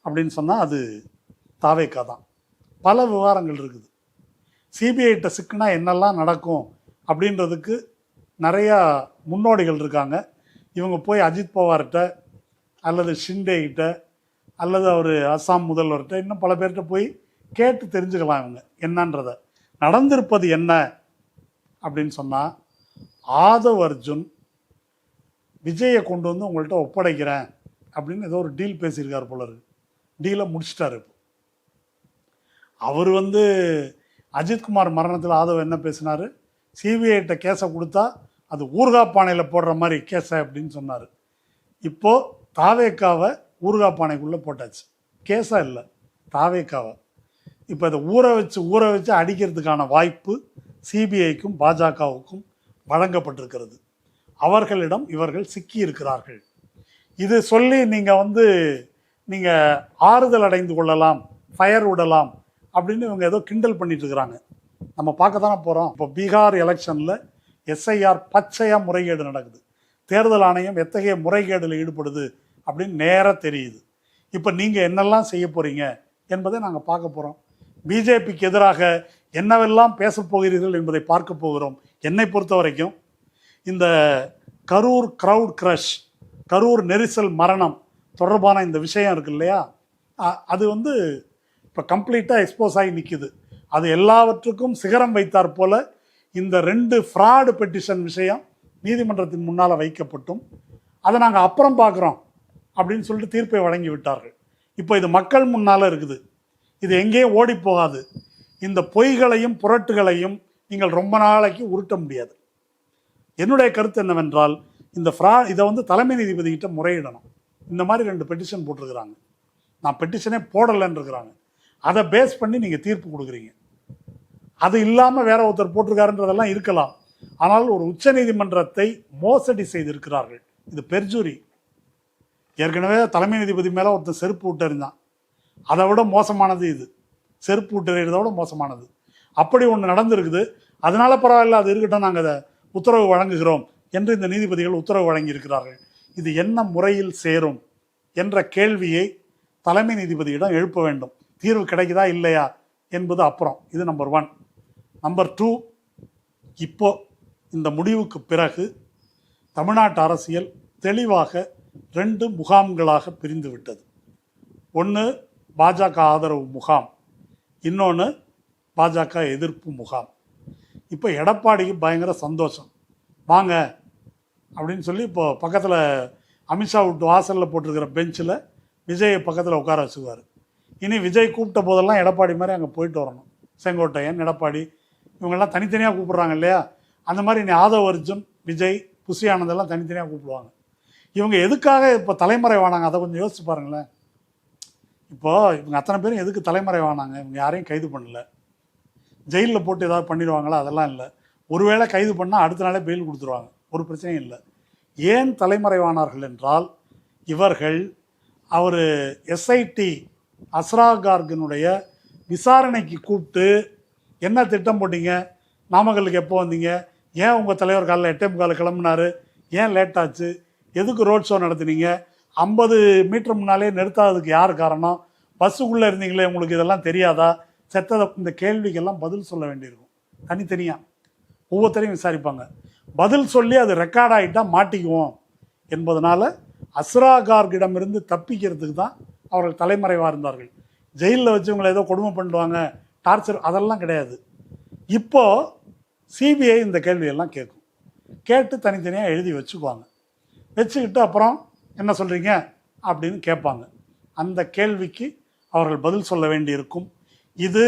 அப்படின்னு சொன்னால் அது தாவேக்கா தான். பல விவகாரங்கள் இருக்குது. சிபிஐட்ட சிக்குனா என்னெல்லாம் நடக்கும் அப்படின்றதுக்கு நிறையா முன்னோடிகள் இருக்காங்க. இவங்க போய் அஜித் பவார்கிட்ட அல்லது ஷிண்டேகிட்ட அல்லது அவர் அஸ்ஸாம் முதல்வர்கிட்ட இன்னும் பல பேர்கிட்ட போய் கேட்டு தெரிஞ்சுக்கலாம் இவங்க என்னன்றதை. நடந்திருப்பது என்ன அப்படின்னு சொன்னால், ஆதவ் அர்ஜுன் விஜயை கொண்டு வந்து உங்கள்கிட்ட ஒப்படைக்கிறேன் அப்படின்னு ஏதோ ஒரு டீல் பேசியிருக்கார் போல இருக்கு. டீலை முடிச்சிட்டாரு. இப்போ அவர் அஜித்குமார் மரணத்தில் ஆதவ் என்ன பேசினார், சிபிஐட்ட கேஸை கொடுத்தா அது ஊர்காப்பானையில் போடுற மாதிரி கேஸை அப்படின்னு சொன்னார். இப்போது தாவேக்காவை ஊர்காப்பானைக்குள்ளே போட்டாச்சு. கேஸாக இல்லை, தாவேக்காவை. இப்போ அதை ஊற வச்சு அடிக்கிறதுக்கான வாய்ப்பு சிபிஐக்கும் பாஜகவுக்கும் வழங்கப்பட்டிருக்கிறது. அவர்களிடம் இவர்கள் சிக்கி இருக்கிறார்கள். இது சொல்லி நீங்கள் ஆறுதல் அடைந்து கொள்ளலாம், ஃபயர் விடலாம் அப்படின்னு இவங்க ஏதோ கிண்டல் பண்ணிட்டு இருக்கிறாங்க. நம்ம பார்க்க தானே போகிறோம். இப்போ பீகார் எலெக்ஷனில் எஸ்ஐஆர் பச்சையாக முறைகேடு நடக்குது. தேர்தல் ஆணையம் எத்தகைய முறைகேடில் ஈடுபடுது அப்படின்னு நேராக தெரியுது. இப்போ நீங்கள் என்னெல்லாம் செய்ய போகிறீங்க என்பதை நாங்கள் பார்க்க போகிறோம். பிஜேபிக்கு எதிராக என்னவெல்லாம் பேசப் போகிறீர்கள் என்பதை பார்க்க போகிறோம். என்னை பொறுத்த வரைக்கும் இந்த கரூர் கிரவுட் கிரஷ், கரூர் நெரிசல் மரணம் தொடர்பான இந்த விஷயம் இருக்கு இல்லையா, அது இப்போ கம்ப்ளீட்டாக எக்ஸ்போஸ் ஆகி நிற்குது. அது எல்லாவற்றுக்கும் சிகரம் வைத்தார் போல இந்த 2 ஃப்ராடு பெட்டிஷன் விஷயம் நீதிமன்றத்தின் முன்னால் வைக்கப்பட்டும் அதை நாங்கள் அப்புறம் பார்க்குறோம் அப்படின்னு சொல்லிட்டு தீர்ப்பை வழங்கி விட்டார்கள். இப்போ இது மக்கள் முன்னால் இருக்குது. இது எங்கேயும் ஓடி போகாது. இந்த பொய்களையும் புரட்டுகளையும் நீங்கள் ரொம்ப நாளைக்கு உருட்ட முடியாது. என்னுடைய கருத்து என்னவென்றால், இந்த இதை தலைமை நீதிபதிகிட்ட முறையிடணும். இந்த மாதிரி 2 பெட்டிஷன் போட்டிருக்கிறாங்க, நான் பெட்டிஷனே போடலைன்னு இருக்கிறாங்க. அதை பேஸ் பண்ணி நீங்கள் தீர்ப்பு கொடுக்குறீங்க. அது இல்லாமல் வேற ஒருத்தர் போட்டிருக்காருன்றதெல்லாம் இருக்கலாம். ஆனால் ஒரு உச்ச நீதிமன்றத்தை மோசடி செய்திருக்கிறார்கள். இது பெர்ஜுரி. ஏற்கனவே தலைமை நீதிபதி மேலே ஒருத்தர் செருப்பு விட்டறிந்தான். அதை விட மோசமானது இது. செருப்பு விட்டறிறதை விட மோசமானது. அப்படி ஒன்று நடந்திருக்குது. அதனால பரவாயில்ல, அது இருக்கட்டும், நாங்கள் அதை உத்தரவு வழங்குகிறோம் என்று இந்த நீதிபதிகள் உத்தரவு வழங்கியிருக்கிறார்கள். இது என்ன முறையில் சேரும் என்ற கேள்வியை தலைமை நீதிபதியிடம் எழுப்ப வேண்டும். தீர்வு கிடைக்குதா இல்லையா என்பது அப்புறம். இது நம்பர் 1. நம்பர் 2, இப்போ இந்த முடிவுக்கு பிறகு தமிழ்நாட்டு அரசியல் தெளிவாக 2 முகாம்களாக பிரிந்து விட்டது. ஒன்று பாஜக ஆதரவு முகாம், இன்னொன்று பாஜக எதிர்ப்பு முகாம். இப்போ எடப்பாடிக்கு பயங்கர சந்தோஷம். வாங்க அப்படின்னு சொல்லி இப்போ பக்கத்தில் அமித்ஷா விட்டு வாசலில் போட்டிருக்கிற பெஞ்சில் விஜயை பக்கத்தில் உட்கார வச்சுக்குவார். இனி விஜய் கூப்பிட்ட போதெல்லாம் எடப்பாடி மாதிரி அங்கே போயிட்டு வரணும். செங்கோட்டையன், எடப்பாடி இவங்கெல்லாம் தனித்தனியாக கூப்பிட்றாங்க இல்லையா, அந்த மாதிரி இனி ஆதவ் அர்ஜுன், விஜய், புஷி ஆனந்தெல்லாம் தனித்தனியாக கூப்பிடுவாங்க. இவங்க எதுக்காக இப்போ தலைமறைவானாங்க அதை கொஞ்சம் யோசிச்சு பாருங்களேன். இப்போது இவங்க அத்தனை பேரும் எதுக்கு தலைமறைவானாங்க? இவங்க யாரையும் கைது பண்ணல, ஜெயிலில் போட்டு ஏதாவது பண்ணிடுவாங்களா? அதெல்லாம் இல்லை. ஒருவேளை கைது பண்ணால் அடுத்த நாளே பெயில் கொடுத்துருவாங்க, ஒரு பிரச்சனையும் இல்லை. ஏன் தலைமறைவானார்கள் என்றால், இவர்கள் எஸ்ஐடி அஸ்ரா கார்கனுடைய விசாரணைக்கு கூப்பிட்டு என்ன திட்டம் போட்டீங்க, நாமக்கலுக்கு எப்போ வந்தீங்க, ஏன் உங்கள் தலைவர் காலையில் 8:45 கிளம்புனாரு, ஏன் லேட் ஆச்சு, எதுக்கு ரோட் ஷோ நடத்துனீங்க, 50 மீட்டர் முன்னாலே நிறுத்தாததுக்கு யார் காரணம், பஸ்ஸுக்குள்ளே இருந்தீங்களே உங்களுக்கு இதெல்லாம் தெரியாதா, செத்ததை, இந்த கேள்விக்கெல்லாம் பதில் சொல்ல வேண்டியிருக்கும். தனித்தனியாக ஒவ்வொருத்தரையும் விசாரிப்பாங்க. பதில் சொல்லி அது ரெக்கார்ட் ஆகிட்டா மாட்டிக்குவோம் என்பதனால அஸ்ரா கார்கிடமிருந்து தப்பிக்கிறதுக்கு தான் அவர்கள் தலைமறைவாக இருந்தார்கள். ஜெயிலில் வச்சு இவங்களை ஏதோ கொடுமை பண்ணுவாங்க, டார்ச்சர், அதெல்லாம் கிடையாது. இப்போது சிபிஐ இந்த கேள்வியெல்லாம் கேட்கும். கேட்டு தனித்தனியாக எழுதி வச்சுக்குவாங்க. வச்சுக்கிட்டு அப்புறம் என்ன சொல்கிறீங்க அப்படின்னு கேட்பாங்க. அந்த கேள்விக்கு அவர்கள் பதில் சொல்ல வேண்டியிருக்கும். இது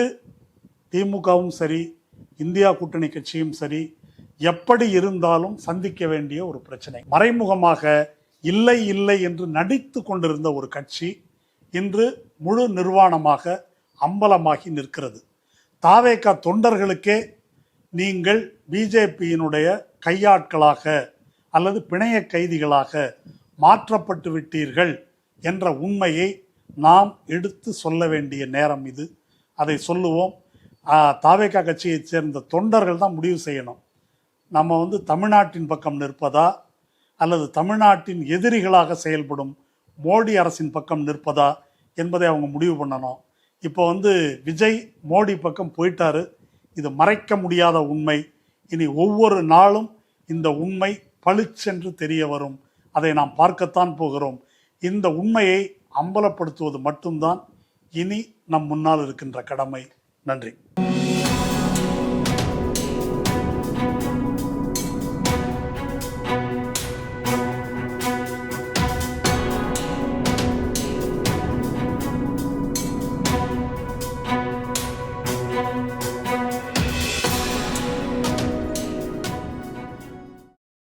திமுகவும் சரி, இந்தியா கூட்டணி கட்சியும் சரி, எப்படி இருந்தாலும் சந்திக்க வேண்டிய ஒரு பிரச்சனை. மறைமுகமாக இல்லை இல்லை என்று நடித்து கொண்டிருந்த ஒரு கட்சி இன்று முழு நிர்வாணமாக அம்பலமாகி நிற்கிறது. தாவேகா தொண்டர்களுக்கே நீங்கள் பிஜேபியினுடைய கையாட்களாக அல்லது பிணைய கைதிகளாக மாற்றப்பட்டு விட்டீர்கள் என்ற உண்மையை நாம் எடுத்து சொல்ல வேண்டிய நேரம் இது. அதை சொல்லுவோம். தாவேகா கட்சியைச் சேர்ந்த தொண்டர்கள் தான் முடிவு செய்யணும். நம்ம தமிழ்நாட்டின் பக்கம் நிற்பதா அல்லது தமிழ்நாட்டின் எதிரிகளாக செயல்படும் மோடி அரசின் பக்கம் நிற்பதா என்பதை அவங்க முடிவு பண்ணணும். இப்போ விஜய் மோடி பக்கம் போயிட்டாரு. இது மறைக்க முடியாத உண்மை. இனி ஒவ்வொரு நாளும் இந்த உண்மை பளிச்சென்று தெரிய வரும். அதை நாம் பார்க்கத்தான் போகிறோம். இந்த உண்மையை அம்பலப்படுத்துவது மட்டும்தான் இனி நம் முன்னால் இருக்கின்ற கடமை. நன்றி.